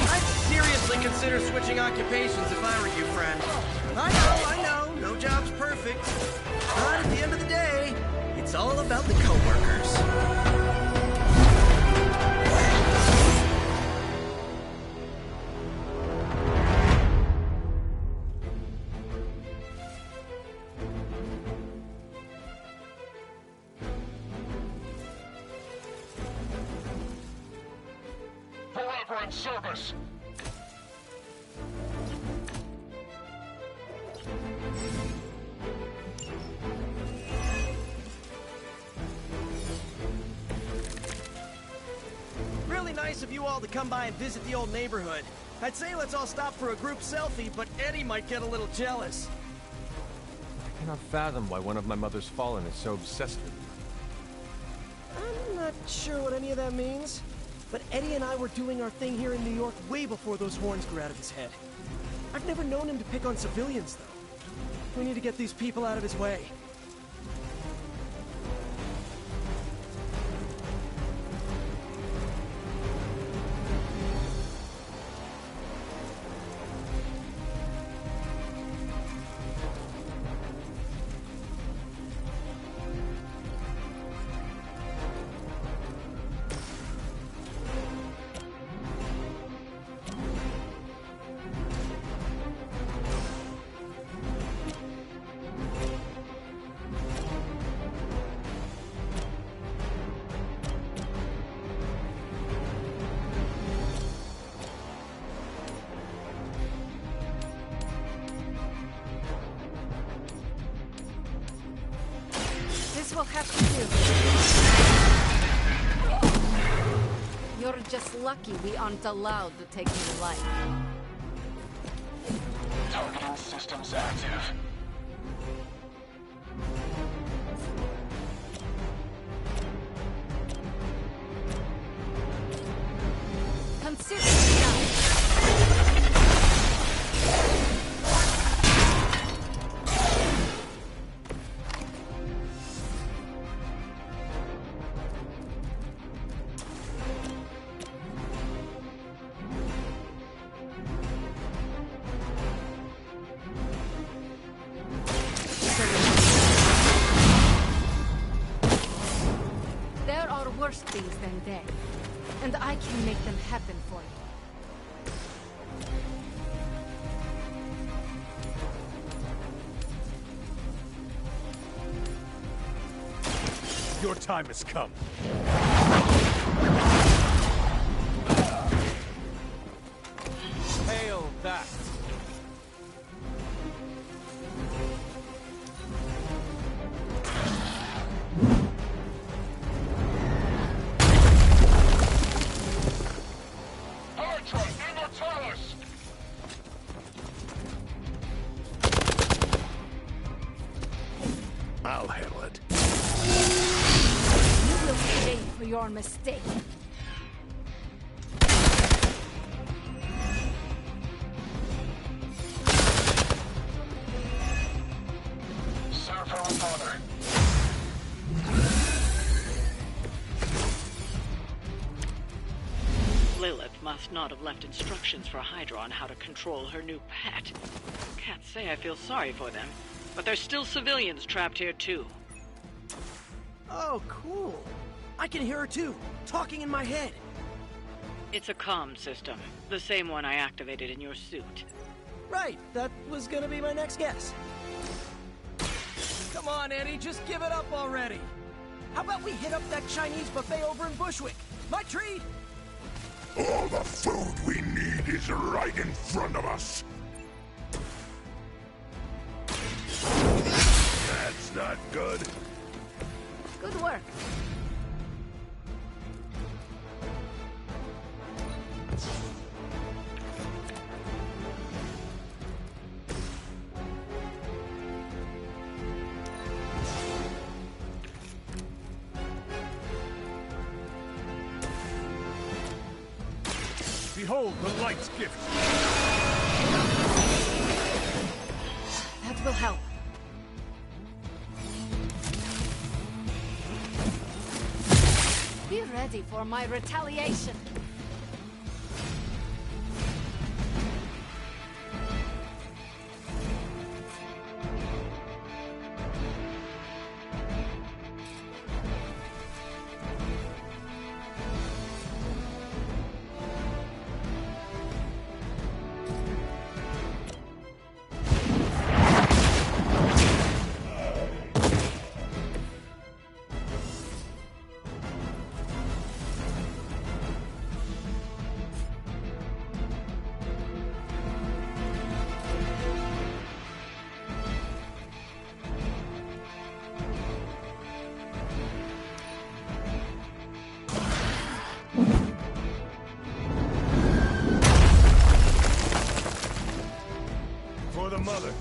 I'd seriously consider switching occupations if I were you, friend. I know, no job's perfect. But at the end of the day, it's all about the coworkers. Forever in service! Really nice of you all to come by and visit the old neighborhood. I'd say let's all stop for a group selfie, but Eddie might get a little jealous. I cannot fathom why one of my mother's fallen is so obsessed with you. I'm not sure what any of that means, but Eddie and I were doing our thing here in New York way before those horns grew out of his head. I've never known him to pick on civilians, though. We need to get these people out of his way. This will have to do. You're just lucky we aren't allowed to take his life. Targeting systems active. things than they. And I can make them happen for you. Your time has come. Hail that! Ultra Immortalis! I'll handle it. You will pay for your mistake. Serve her with honor. Lilith must not have left instructions for Hydra on how to control her new pet. Can't say I feel sorry for them, but there's still civilians trapped here too. Oh, cool. I can hear her too, talking in my head. It's a comm system, the same one I activated in your suit. Right, that was gonna be my next guess. Come on, Eddie, just give it up already. How about we hit up that Chinese buffet over in Bushwick? My treat! All the food we need is right in front of us. That's not good. Good work. Behold the light's gift. That will help. Be ready for my retaliation. For the mother.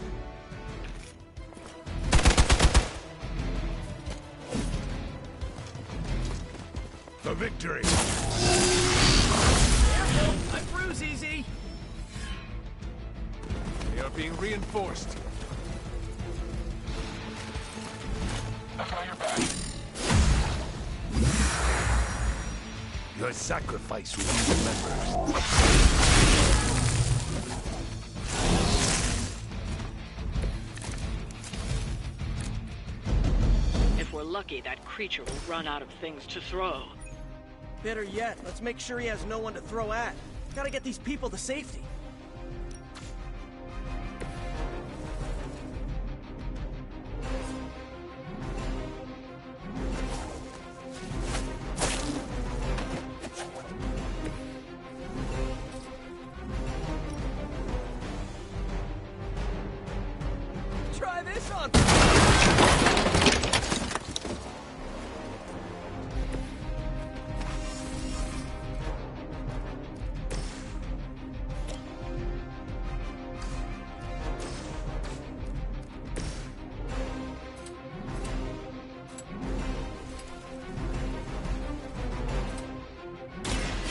For victory. Careful, I bruise easy. They are being reinforced. I've got your back. Your sacrifice will be remembered. If we're lucky, that creature will run out of things to throw. Better yet, let's make sure he has no one to throw at. Gotta get these people to safety. Try this on.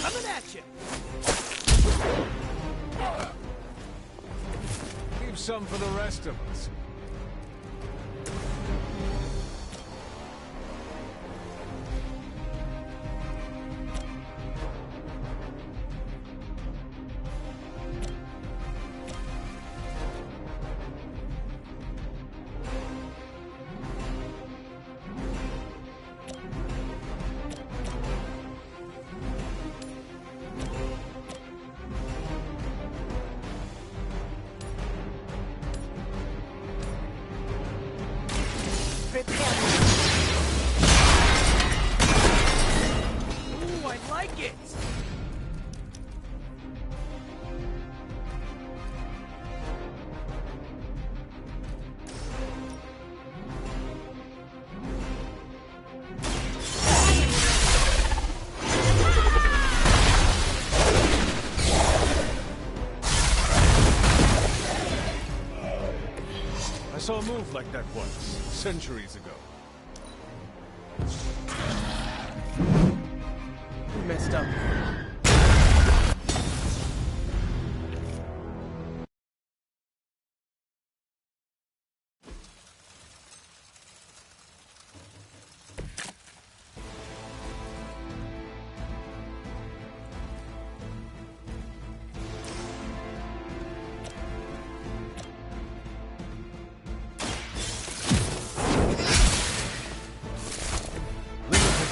Coming at you. Leave some for the rest of us. I saw a move like that once, centuries ago. We messed up.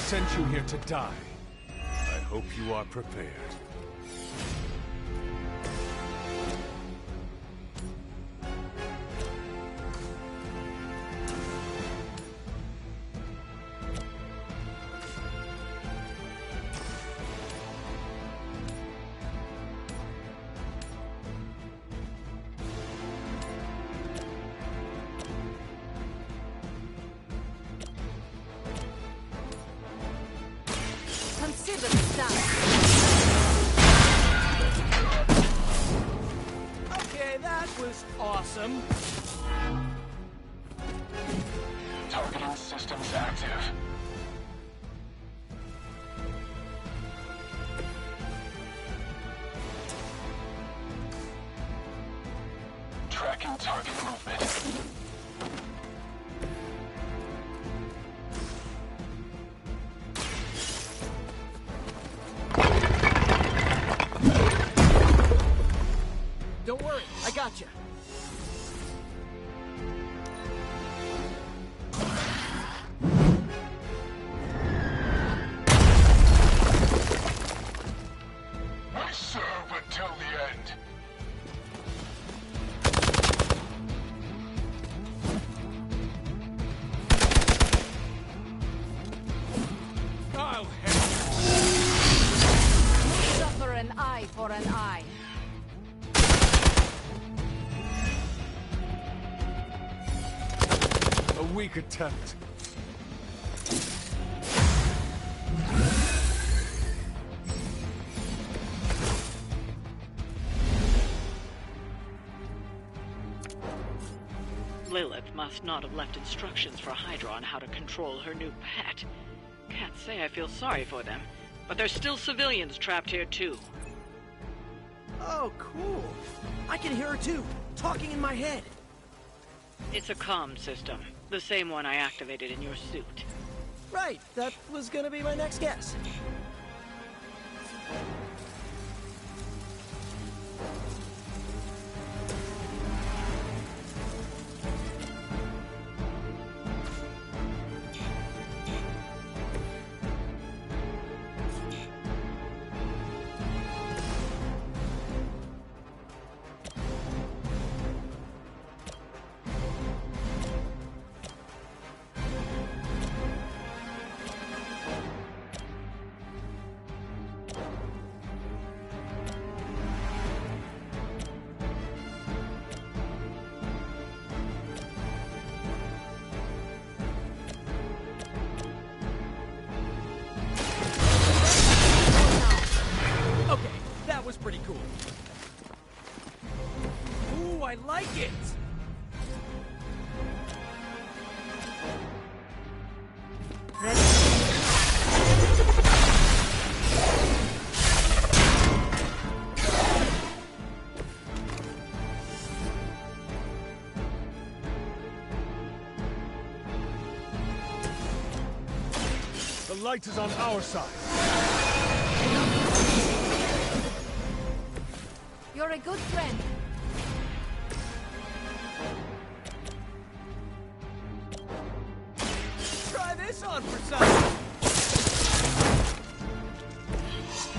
Sent you here to die. I hope you are prepared. Consider this done. Okay, that was awesome. Targeting systems active. Tracking target movement. Don't worry, I got you. We serve until the end. I'll have You suffer an eye for an eye. a weak attempt. Lilith must not have left instructions for Hydra on how to control her new pet. Can't say I feel sorry for them, but there's still civilians trapped here too. Oh, cool. I can hear her too, talking in my head. It's a comm system, the same one I activated in your suit. Right, that was gonna be my next guess. Okay, that was pretty cool. Ooh, I like it! The light is on our side. You're a good friend. Try this on for size.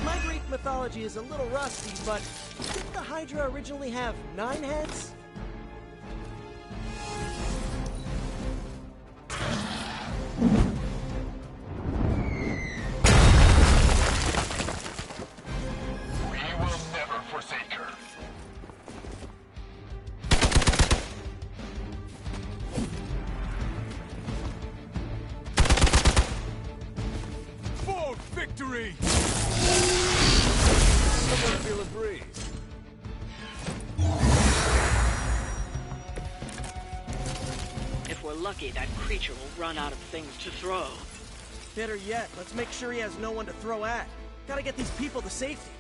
My Greek mythology is a little rusty, but didn't the Hydra originally have 9 heads? We will never forsake her. For victory! Someone feel a breeze. lucky, that creature will run out of things to throw. Better yet, let's make sure he has no one to throw at. Gotta get these people to safety.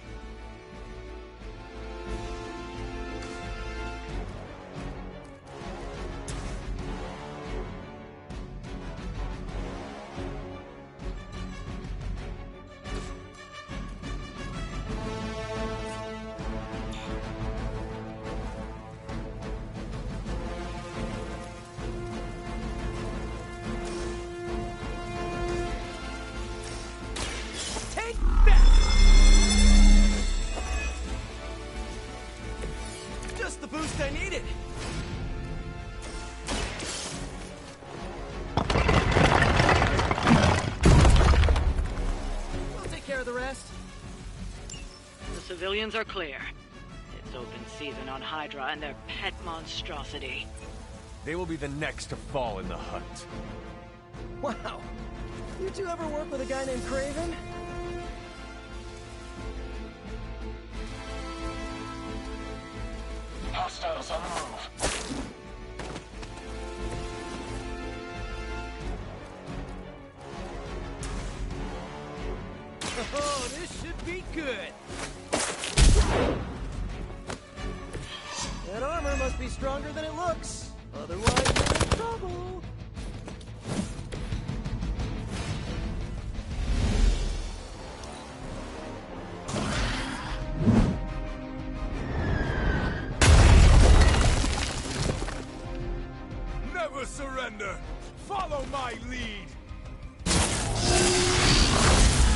Just the boost I needed. We'll take care of the rest. The civilians are clear. It's open season on Hydra and their pet monstrosity. They will be the next to fall in the hunt. Wow. You two ever work with a guy named Craven? Hostiles on the move. Oh, this should be good. That armor must be stronger than it looks. Otherwise, we're in trouble. Never surrender! Follow my lead!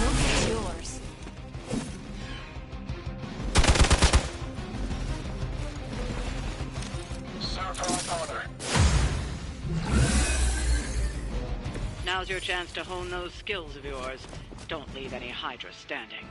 Look at yours. Serve her with honor. Now's your chance to hone those skills of yours. Don't leave any Hydra standing.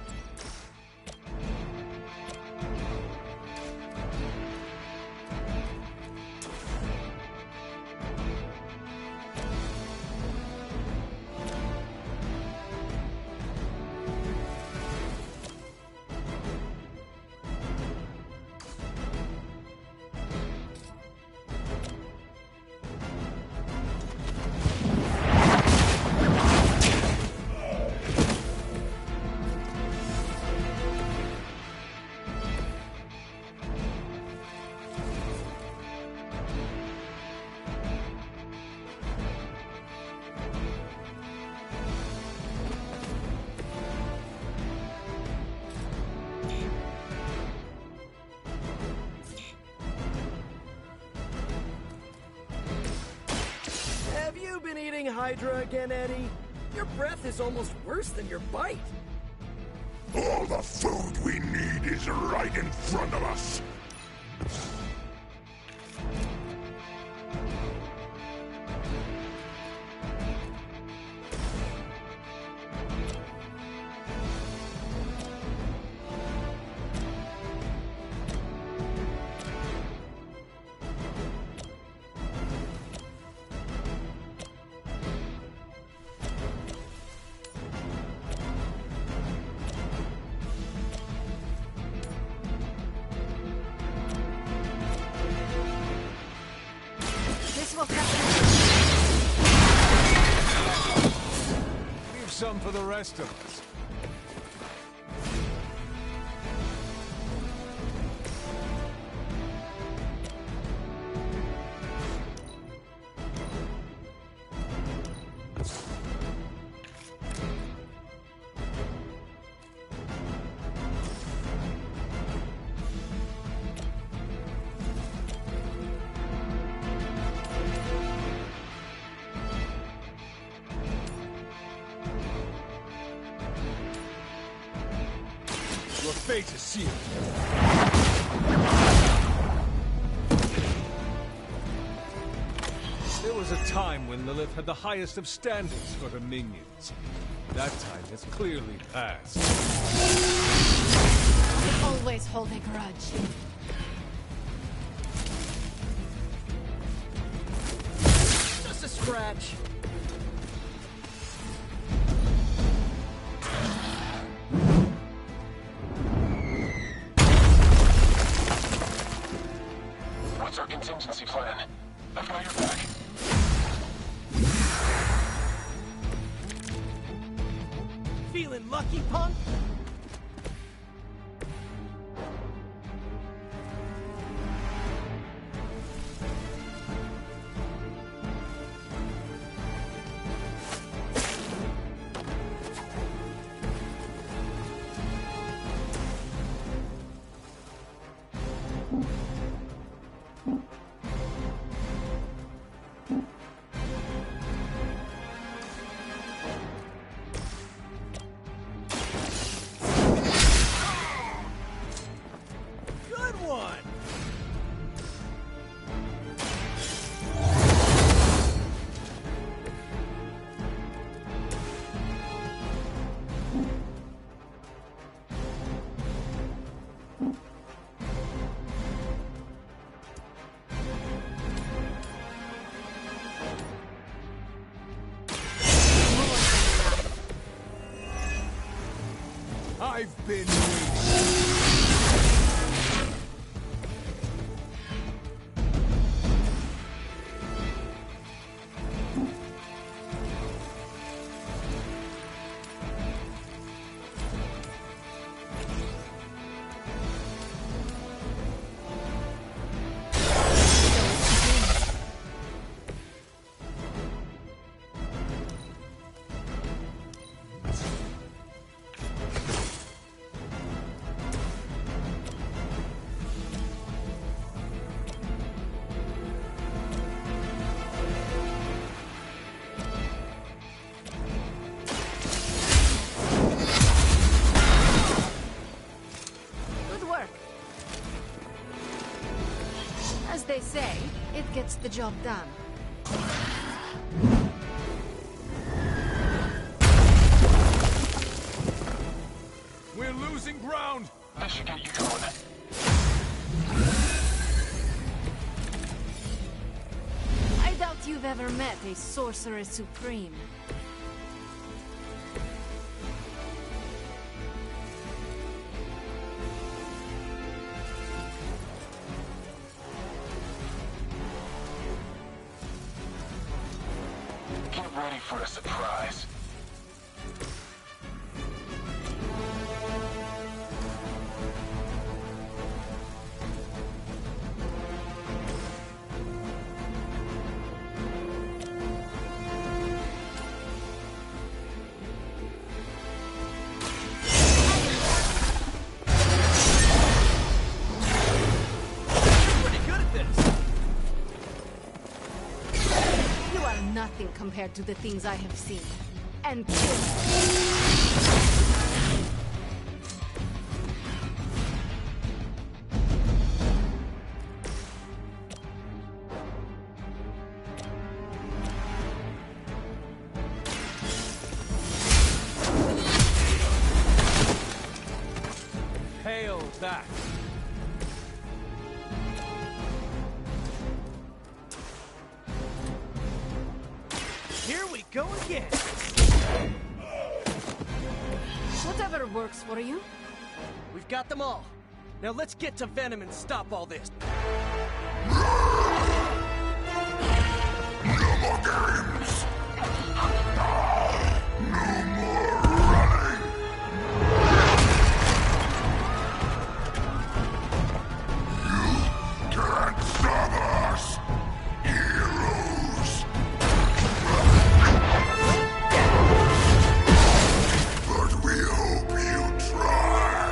Have you been eating Hydra again, Eddie? Your breath is almost worse than your bite. All the food we need is right in front of us. This will cut. Leave some for the rest of us. Your fate is sealed. There was a time when Lilith had the highest of standards for her minions. That time has clearly passed. I always hold a grudge. Just a scratch. What's our contingency plan? I've got your back. Feeling lucky, punk? I've been As they say, it gets the job done. We're losing ground! That should get you going. I doubt you've ever met a Sorcerer Supreme. Get ready for a surprise. Nothing compared to the things I have seen. And Hail back! Here we go again. whatever works for you. We've got them all. Now let's get to Venom and stop all this. No more games! No more running! You can't stop us! Heroes! But we hope you try!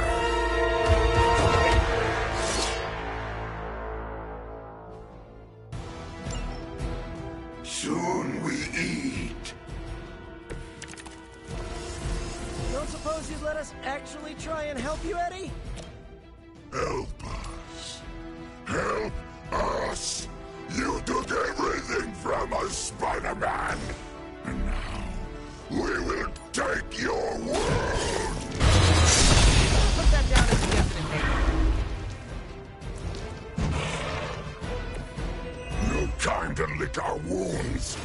Soon we eat. Don't suppose you'd let us actually try and help you, Eddie? Help us. Help us. You took everything from us, Spider-Man. And now, we will take your world. Put that down as a definite name. No time to lick our wounds.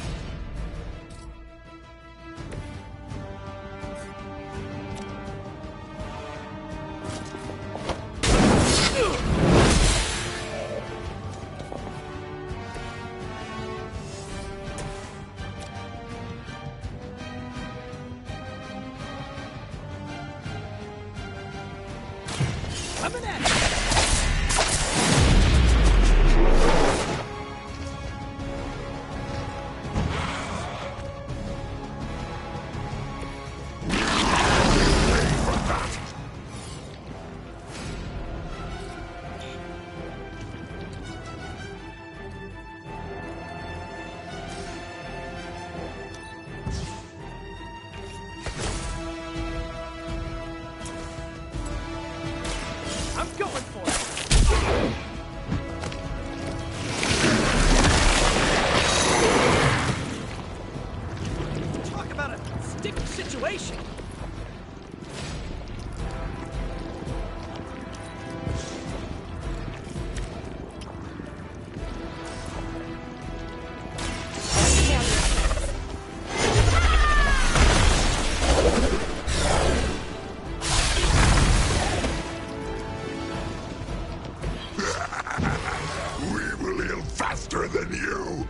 you!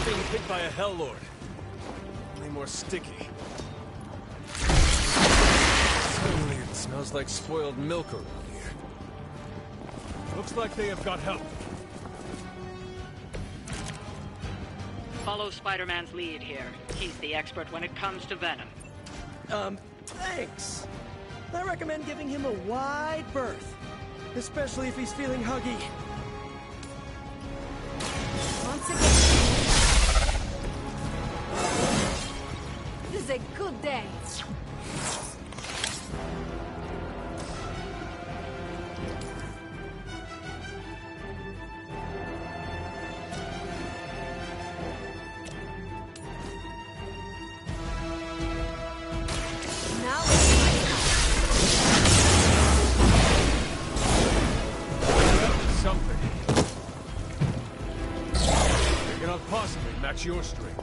Being hit by a Hell Lord. Way more sticky. Suddenly it smells like spoiled milk around here. Looks like they have got help. Follow Spider-Man's lead here. He's the expert when it comes to venom. Thanks. I recommend giving him a wide berth. Especially if he's feeling huggy. Once again. This is a good day. Possibly match your strength.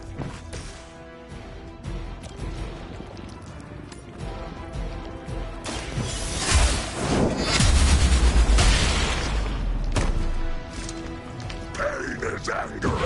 Pain is anger.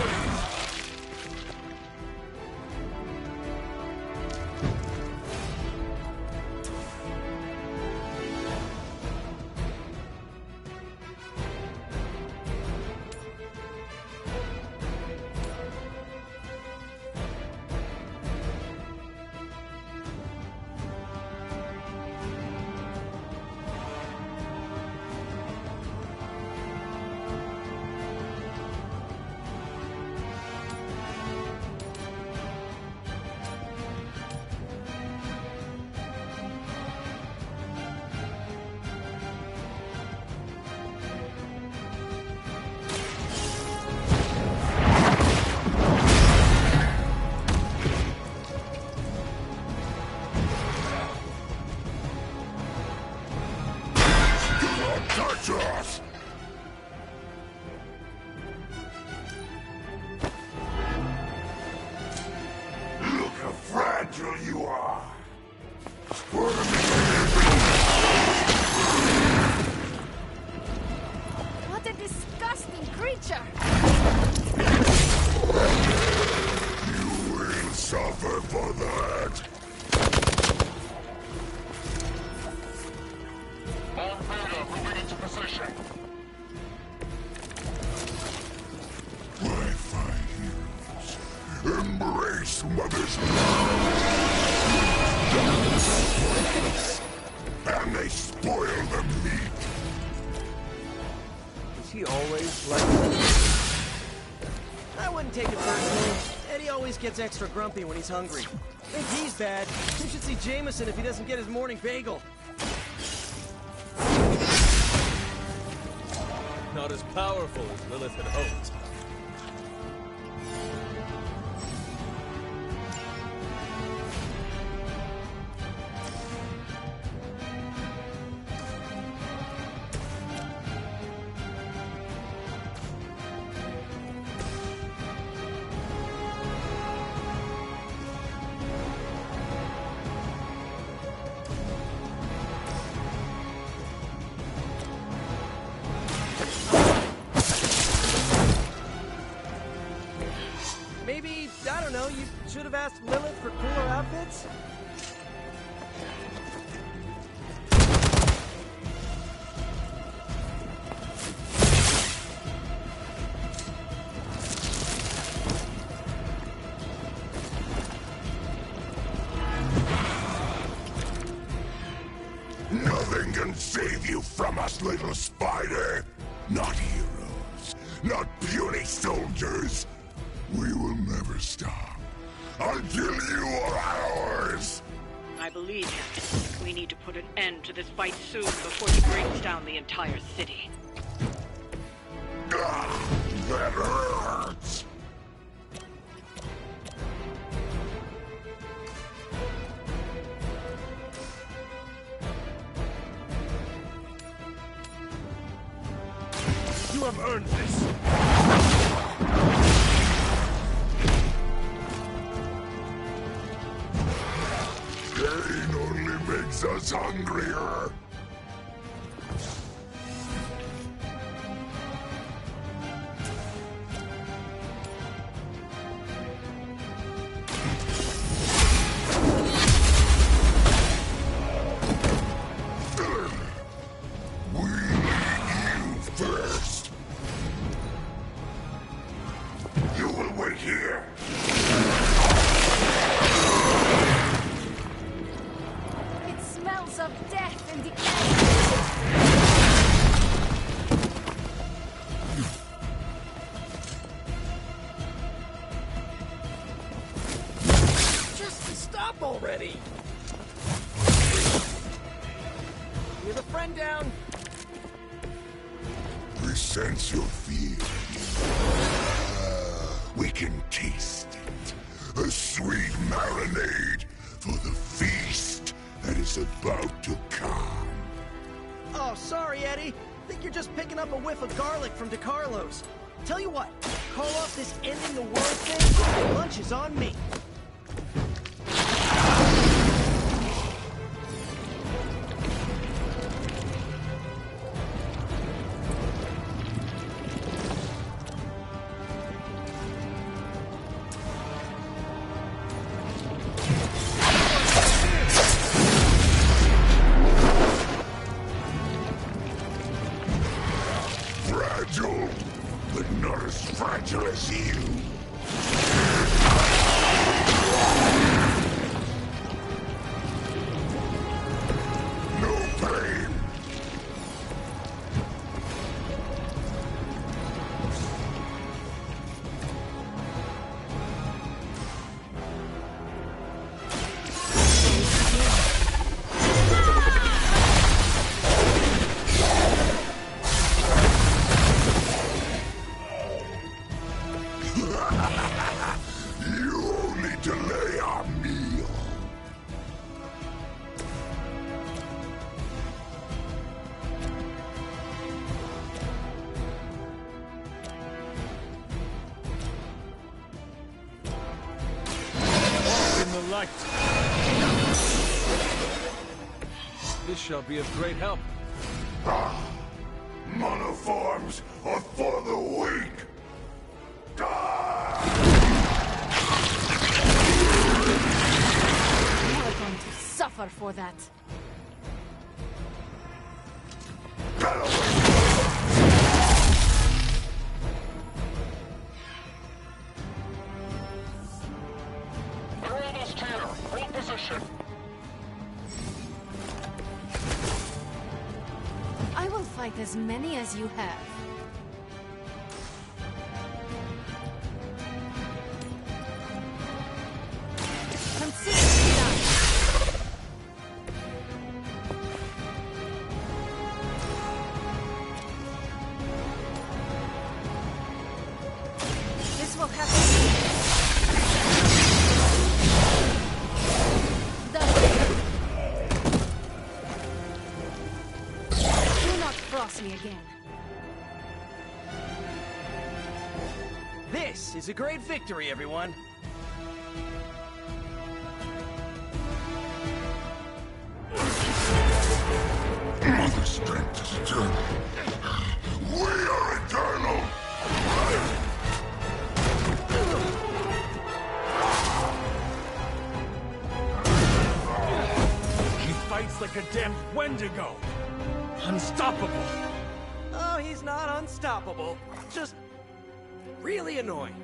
Touch us! Look how fragile you are! What a disgusting creature! You will suffer for that! Moving into position. Wi-Fi heroes, embrace Mother's love. And they spoil the meat. Is he always like that? I wouldn't take it personally. Eddie always gets extra grumpy when he's hungry. I think he's bad. You should see Jameson if he doesn't get his morning bagel. Not as powerful as Lilith had hoped. Maybe, I don't know, you should have asked Lilith for cooler outfits? Nothing can save you from us, little spider. Not heroes, not puny soldiers. We will never stop until you are ours. I believe him. We need to put an end to this fight soon before he brings down the entire city. That hurts. You have earned this. Pain only makes us hungrier. already! You have a friend down? We sense your fear. We can taste it. A sweet marinade for the feast that is about to come. Oh, sorry, Eddie. Think you're just picking up a whiff of garlic from DeCarlo's. Tell you what, call off this ending the world thing, lunch is on me. Fragile, but not as fragile as you. No pain. You only delay our meal. In the light. This shall be of great help. Monoforms are for the weak. You are going to suffer for that. Almost here. Hold position. I will fight as many as you have. Consider it done. This will happen. Do not cross me again. This is a great victory, everyone. Mother strength is eternal. We are eternal. He fights like a damned Wendigo. Unstoppable. Oh, he's not unstoppable. Just really annoying.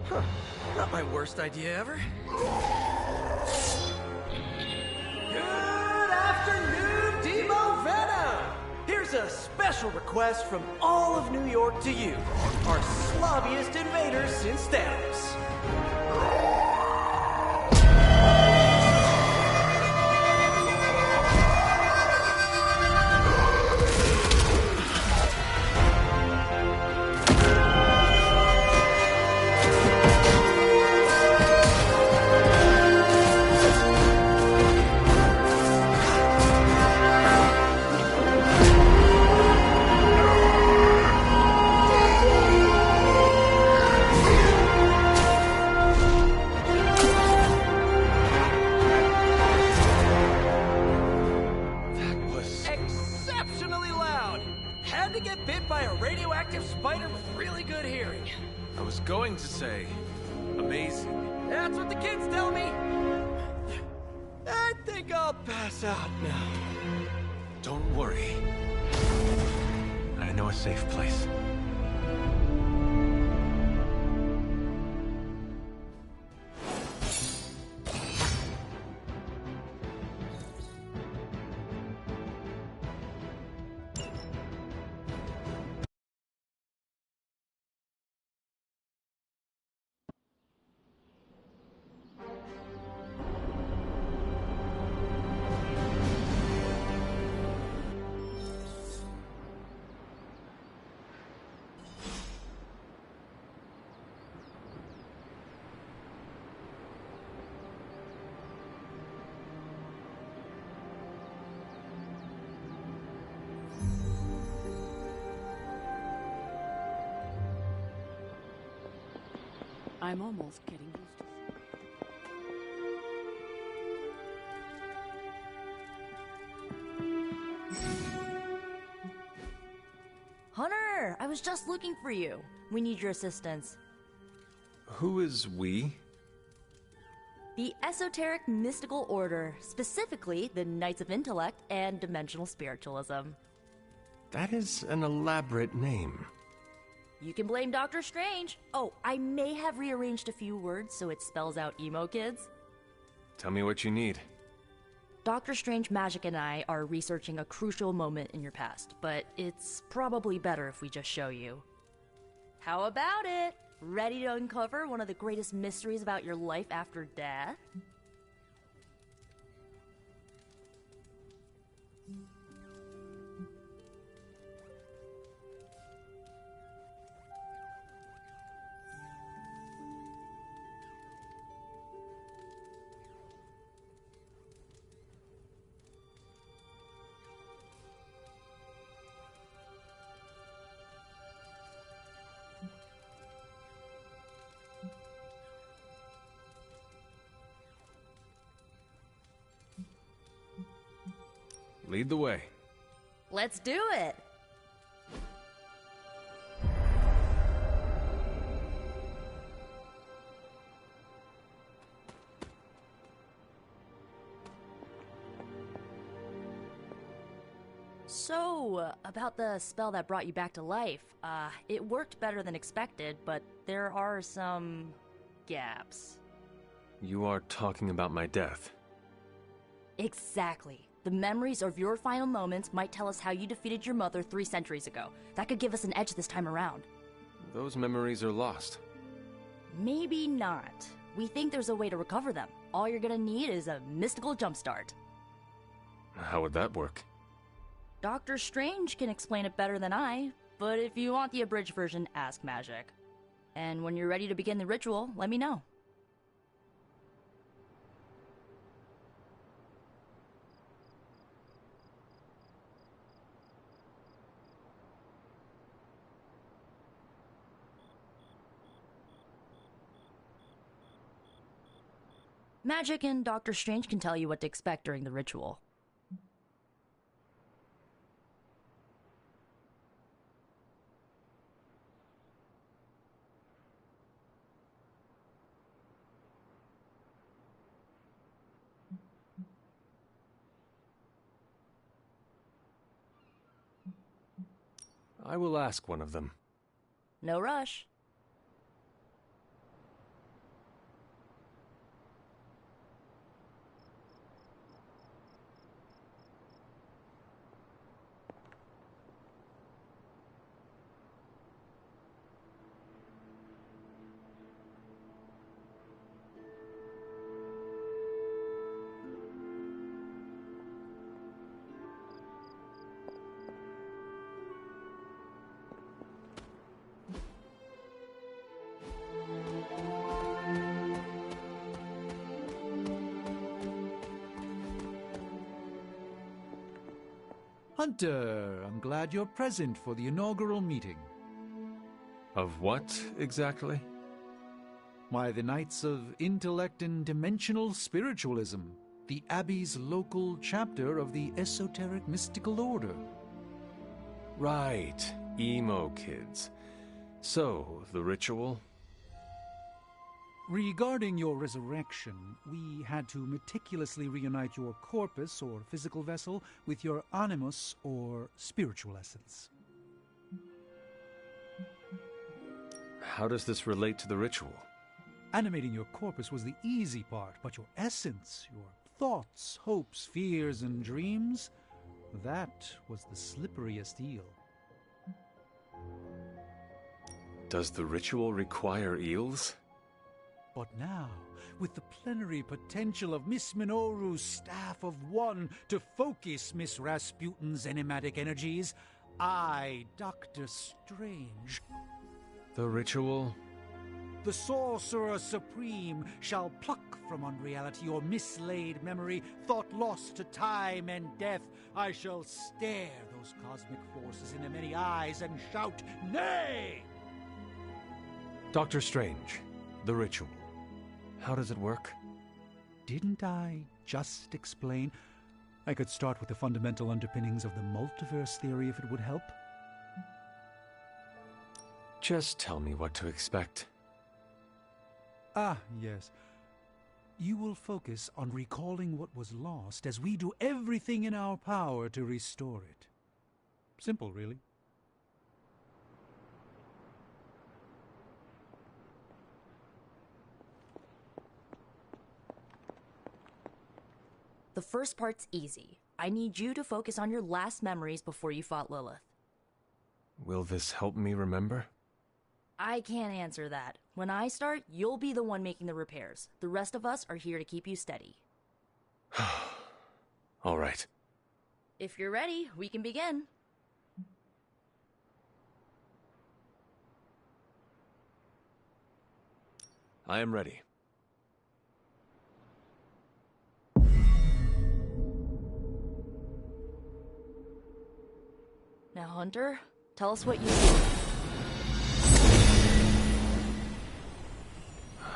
Huh. Not my worst idea ever. Good afternoon, Demo Venom! Here's a special request from all of New York to you, our slobbiest invaders since Thanos. Exceptionally loud! Had to get bit by a radioactive spider with really good hearing. I was going to say, amazing. That's what the kids tell me. I think I'll pass out now. Don't worry. I know a safe place. I'm almost getting used to Hunter, I was just looking for you. We need your assistance. Who is we? The Esoteric Mystical Order, specifically the Knights of Intellect and Dimensional Spiritualism. That is an elaborate name. You can blame Doctor Strange. Oh, I may have rearranged a few words so it spells out emo kids. Tell me what you need. Dr. Strange Magic and I are researching a crucial moment in your past, but it's probably better if we just show you. How about it? Ready to uncover one of the greatest mysteries about your life after death? Lead the way. Let's do it! So, about the spell that brought you back to life, it worked better than expected, but there are some gaps. You are talking about my death. Exactly. The memories of your final moments might tell us how you defeated your mother 3 centuries ago. That could give us an edge this time around. Those memories are lost. Maybe not. We think there's a way to recover them. All you're gonna need is a mystical jumpstart. How would that work? Doctor Strange can explain it better than I, but if you want the abridged version, ask Magic. And when you're ready to begin the ritual, let me know. Magic and Doctor Strange can tell you what to expect during the ritual. I will ask one of them. No rush. Hunter, I'm glad you're present for the inaugural meeting. Of what, exactly? Why, the Knights of Intellect and Dimensional Spiritualism, the Abbey's local chapter of the Esoteric Mystical Order. Right, emo kids. So, the ritual? Regarding your resurrection, we had to meticulously reunite your corpus, or physical vessel, with your animus, or spiritual essence. How does this relate to the ritual? Animating your corpus was the easy part, but your essence, your thoughts, hopes, fears, and dreams, that was the slipperiest eel. Does the ritual require eels? But now, with the plenary potential of Miss Minoru's Staff of One to focus Miss Rasputin's enigmatic energies, I, Dr. Strange... The ritual? The Sorcerer Supreme shall pluck from unreality your mislaid memory, thought lost to time and death. I shall stare those cosmic forces in the many eyes and shout, Nay! Dr. Strange, The ritual. How does it work? Didn't I just explain? I could start with the fundamental underpinnings of the multiverse theory if it would help. Just tell me what to expect. Ah, yes. You will focus on recalling what was lost as we do everything in our power to restore it. Simple, really. The first part's easy. I need you to focus on your last memories before you fought Lilith. Will this help me remember? I can't answer that. When I start, you'll be the one making the repairs. The rest of us are here to keep you steady. All right. If you're ready, we can begin. I am ready. Now, Hunter, tell us what you do.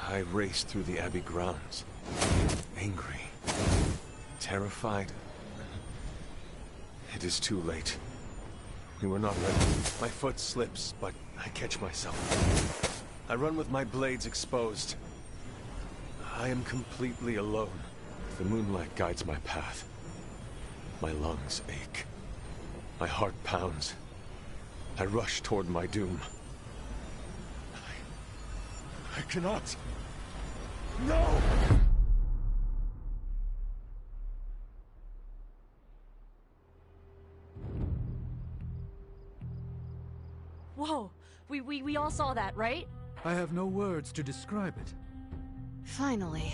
I raced through the Abbey grounds. Angry. Terrified. It is too late. We were not ready. My foot slips, but I catch myself. I run with my blades exposed. I am completely alone. The moonlight guides my path. My lungs ache. My heart pounds. I rush toward my doom. I cannot. No! Whoa! We all saw that, right? I have no words to describe it. Finally.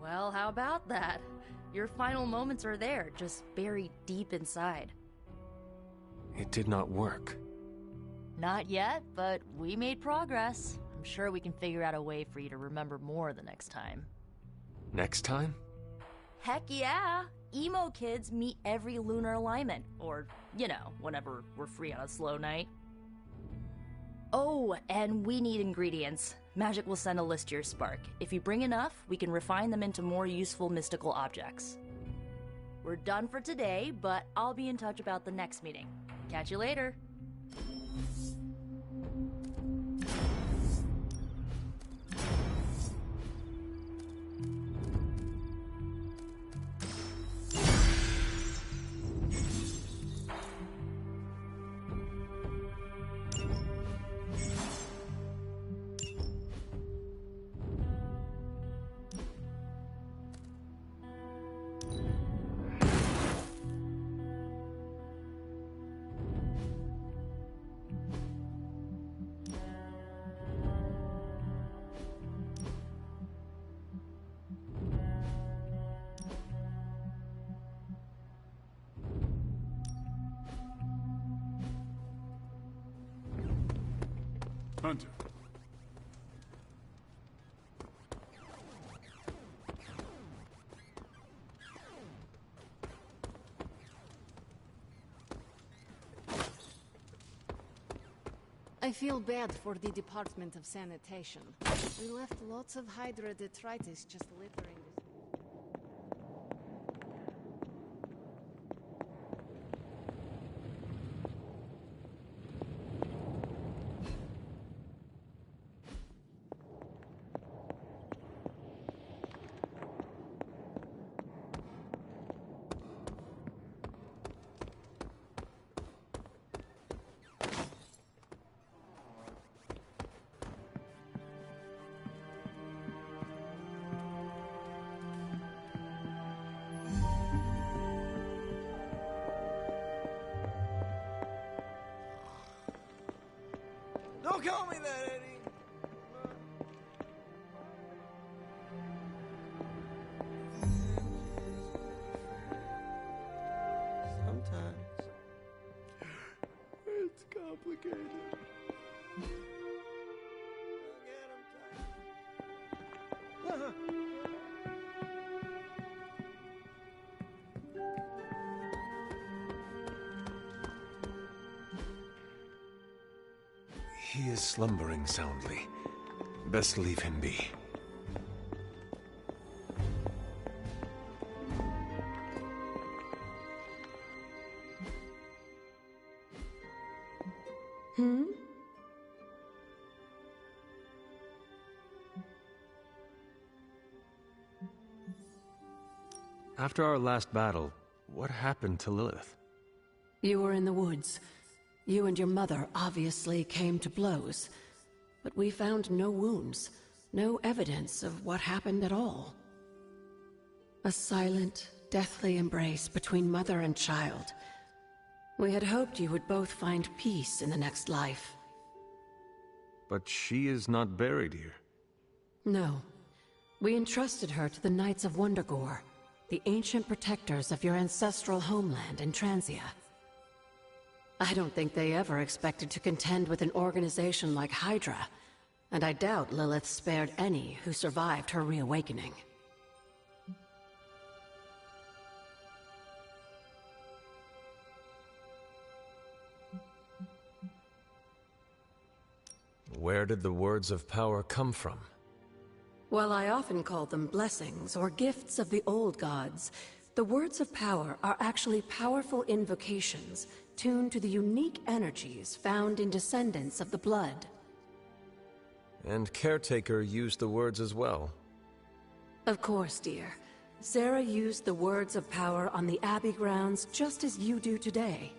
Well, how about that? Your final moments are there, just buried deep inside. It did not work. Not yet, but we made progress. I'm sure we can figure out a way for you to remember more the next time. Next time? Heck yeah! Emo kids meet every lunar alignment, or, you know, whenever we're free on a slow night. Oh, and we need ingredients. Magic will send a list to your spark. If you bring enough, we can refine them into more useful mystical objects. We're done for today, but I'll be in touch about the next meeting. Catch you later. Hunter. I feel bad for the Department of Sanitation. We left lots of Hydra detritus just littering this. Don't call me that, Eddie! Sometimes it's complicated. He is slumbering soundly. Best leave him be. Hmm? After our last battle, what happened to Lilith? You were in the woods. You and your mother obviously came to blows. But we found no wounds, no evidence of what happened at all. A silent, deathly embrace between mother and child. We had hoped you would both find peace in the next life. But she is not buried here. No. We entrusted her to the Knights of Wondergore, the ancient protectors of your ancestral homeland in Transia. I don't think they ever expected to contend with an organization like Hydra, and I doubt Lilith spared any who survived her reawakening. Where did the words of power come from? While I often call them blessings or gifts of the old gods, the words of power are actually powerful invocations tuned to the unique energies found in descendants of the blood. And Caretaker used the words as well. Of course, dear. Sarah used the words of power on the Abbey grounds just as you do today.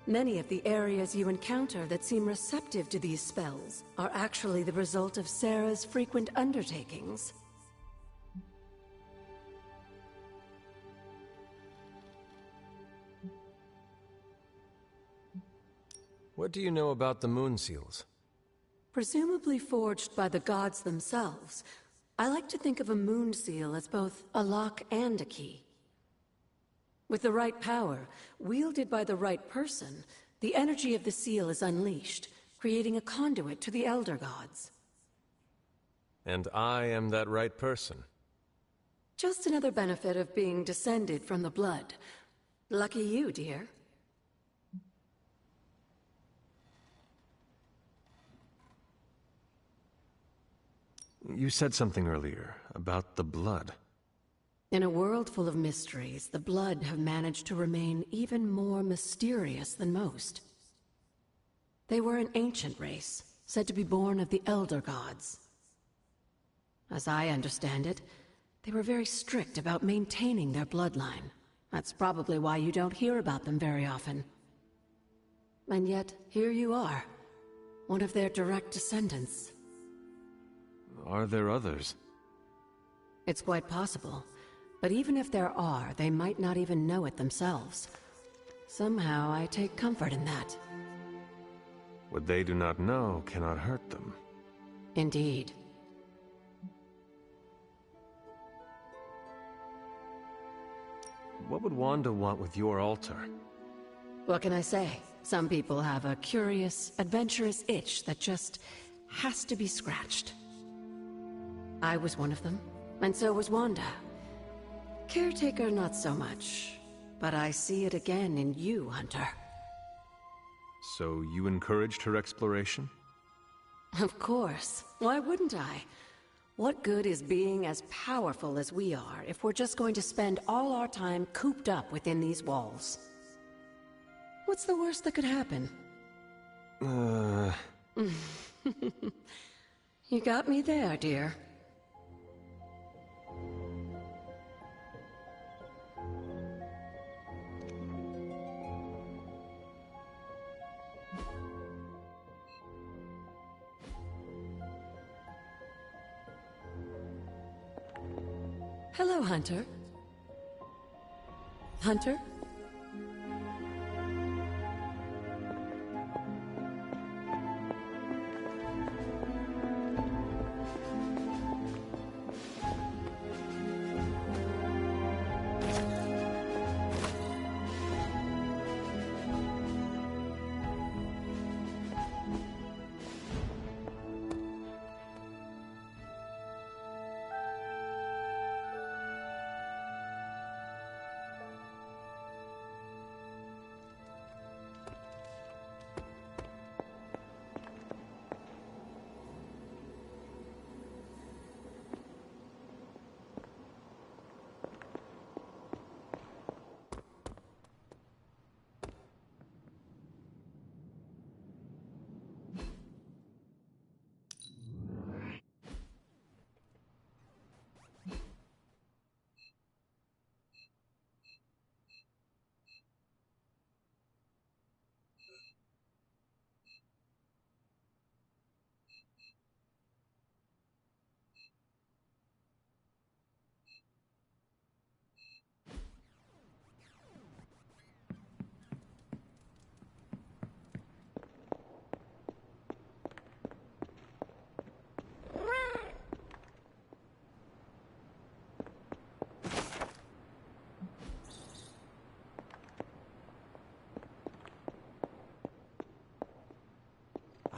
Many of the areas you encounter that seem receptive to these spells are actually the result of Sarah's frequent undertakings. What do you know about the moon seals? Presumably forged by the gods themselves, I like to think of a moon seal as both a lock and a key. With the right power, wielded by the right person, the energy of the seal is unleashed, creating a conduit to the Elder Gods. And I am that right person. Just another benefit of being descended from the blood. Lucky you, dear. You said something earlier about the blood. In a world full of mysteries, the blood have managed to remain even more mysterious than most. They were an ancient race, said to be born of the Elder Gods. As I understand it, they were very strict about maintaining their bloodline. That's probably why you don't hear about them very often. And yet, here you are, one of their direct descendants. Are there others? It's quite possible. But even if there are, they might not even know it themselves. Somehow, I take comfort in that. What they do not know cannot hurt them. Indeed. What would Wanda want with your altar? What can I say? Some people have a curious, adventurous itch that just has to be scratched. I was one of them, and so was Wanda. Caretaker, not so much. But I see it again in you, Hunter. So you encouraged her exploration? Of course. Why wouldn't I? What good is being as powerful as we are if we're just going to spend all our time cooped up within these walls? What's the worst that could happen? You got me there, dear. Hello, Hunter. Hunter?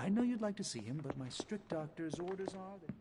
I know you'd like to see him, but my strict doctor's orders are that...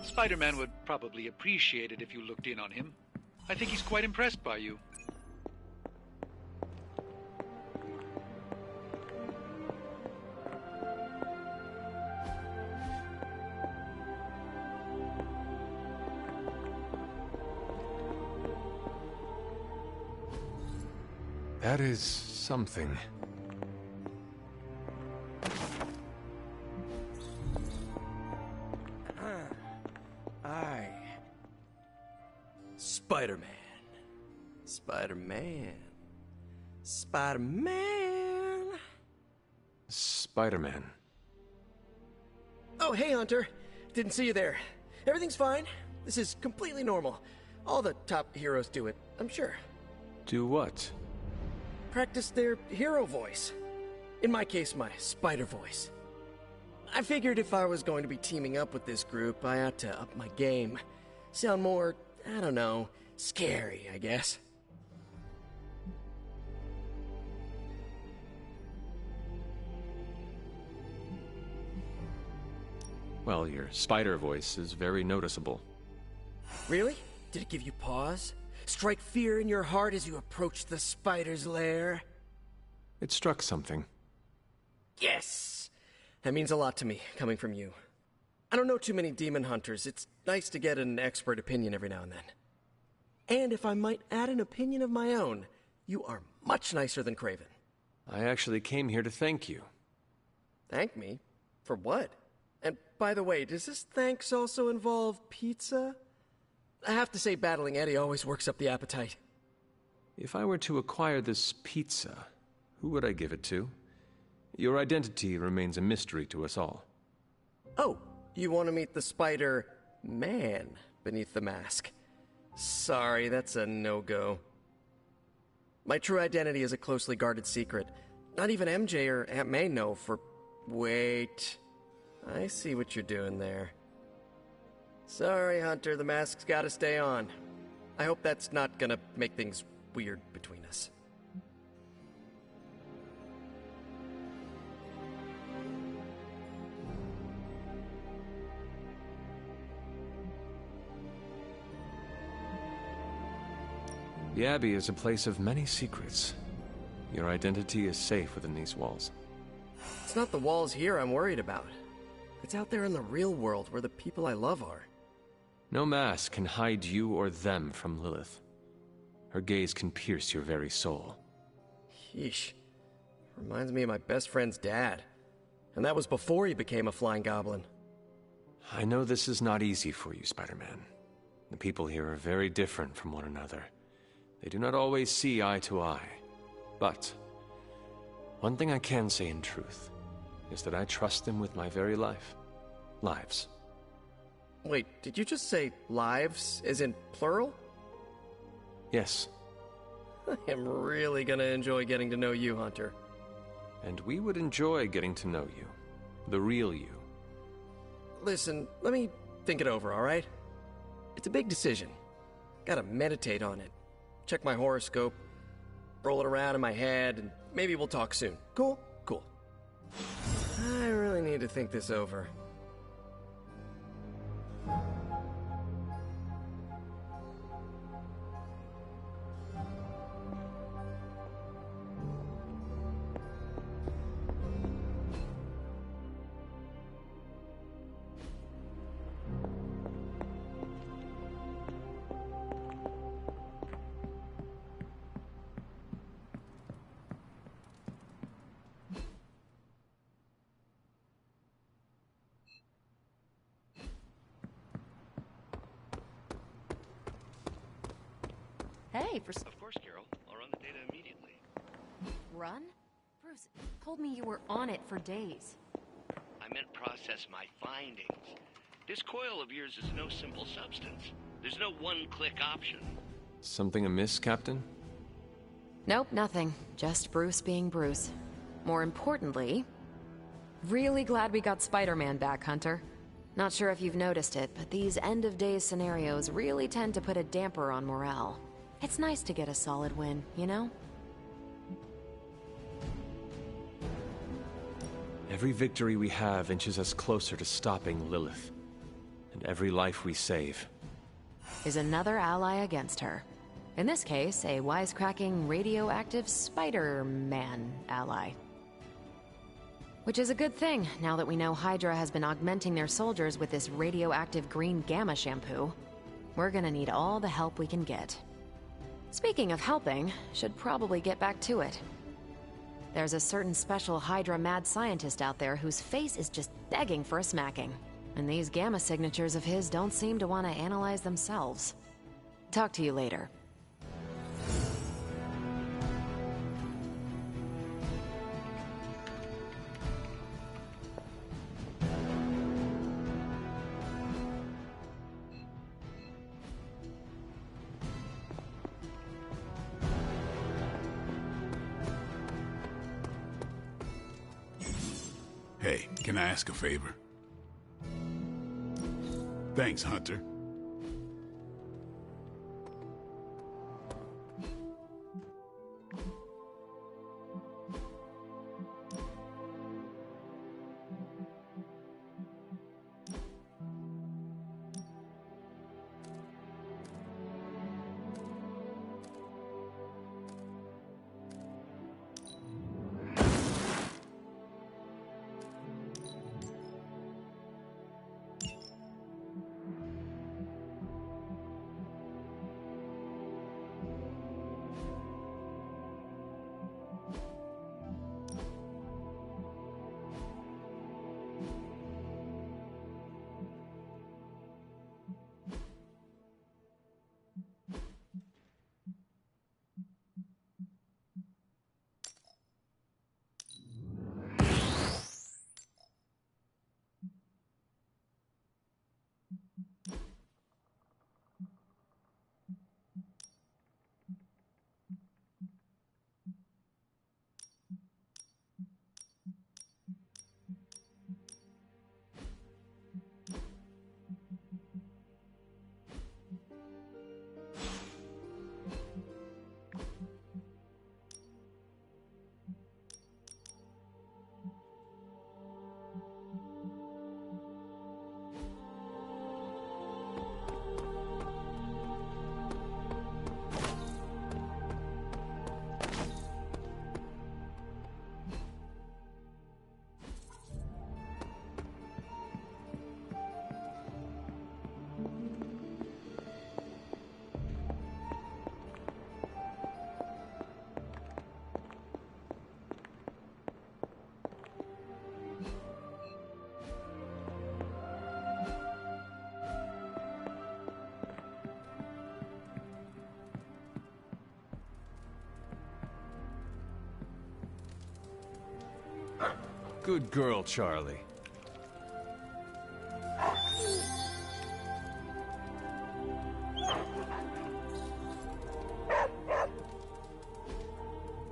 Spider-Man would probably appreciate it if you looked in on him. I think he's quite impressed by you. That is something. Spider-Man. Spider-Man. Spider-Man. Spider-Man. Oh, hey, Hunter. Didn't see you there. Everything's fine. This is completely normal. All the top heroes do it, I'm sure. Do what? Practice their hero voice. In my case, my spider voice. I figured if I was going to be teaming up with this group, I ought to up my game. Sound more, I don't know, scary, I guess. Well, your spider voice is very noticeable. Really? Did it give you pause? Strike fear in your heart as you approach the spider's lair? It struck something. Yes! That means a lot to me, coming from you. I don't know too many demon hunters. It's nice to get an expert opinion every now and then. And if I might add an opinion of my own, you are much nicer than Craven. I actually came here to thank you. Thank me? For what? And by the way, does this thanks also involve pizza? I have to say, battling Eddie always works up the appetite. If I were to acquire this pizza, who would I give it to? Your identity remains a mystery to us all. Oh, you want to meet the Spider-Man beneath the mask? Sorry, that's a no-go. My true identity is a closely guarded secret. Not even MJ or Aunt May know for... Wait. I see what you're doing there. Sorry, Hunter, the mask's gotta stay on. I hope that's not gonna make things weird between us. The Abbey is a place of many secrets. Your identity is safe within these walls. It's not the walls here I'm worried about. It's out there in the real world where the people I love are. No mask can hide you or them from Lilith. Her gaze can pierce your very soul. Yeesh. Reminds me of my best friend's dad. And that was before he became a flying goblin. I know this is not easy for you, Spider-Man. The people here are very different from one another. They do not always see eye to eye. But one thing I can say in truth is that I trust them with my very life. Lives. Wait, did you just say lives, as in plural? Yes. I am really gonna enjoy getting to know you, Hunter. And we would enjoy getting to know you. The real you. Listen, let me think it over, alright? It's a big decision. Gotta meditate on it. Check my horoscope. Roll it around in my head, and maybe we'll talk soon. Cool? Cool. really need to think this over. Hey, Of course, Carol. I'll run the data immediately. Run? Bruce told me you were on it for days. I meant process my findings. This coil of yours is no simple substance. There's no one-click option. Something amiss, Captain? Nope, nothing. Just Bruce being Bruce. More importantly, really glad we got Spider-Man back, Hunter. Not sure if you've noticed it, but these end-of-days scenarios really tend to put a damper on morale. It's nice to get a solid win, you know? Every victory we have inches us closer to stopping Lilith. And every life we save is another ally against her. In this case, a wisecracking, radioactive Spider-Man ally. Which is a good thing, now that we know Hydra has been augmenting their soldiers with this radioactive green gamma shampoo. We're gonna need all the help we can get. Speaking of helping, should probably get back to it. There's a certain special Hydra mad scientist out there whose face is just begging for a smacking. And these gamma signatures of his don't seem to want to analyze themselves. Talk to you later. Hey, can I ask a favor? Thanks, Hunter. Good girl, Charlie.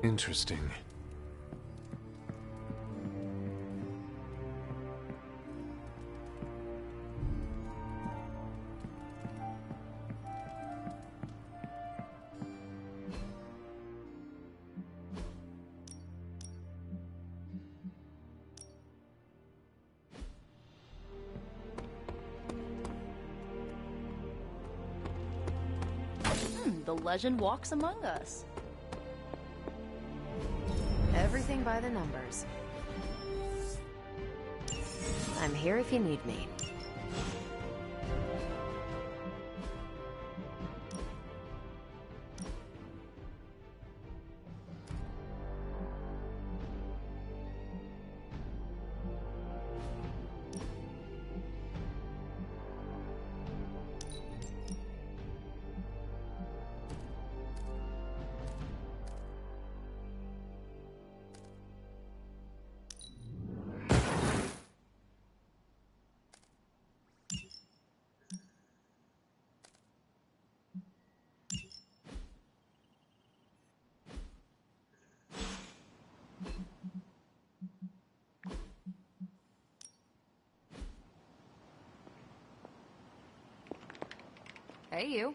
Interesting. the legend walks among us. Everything by the numbers. I'm here if you need me. Hey, you.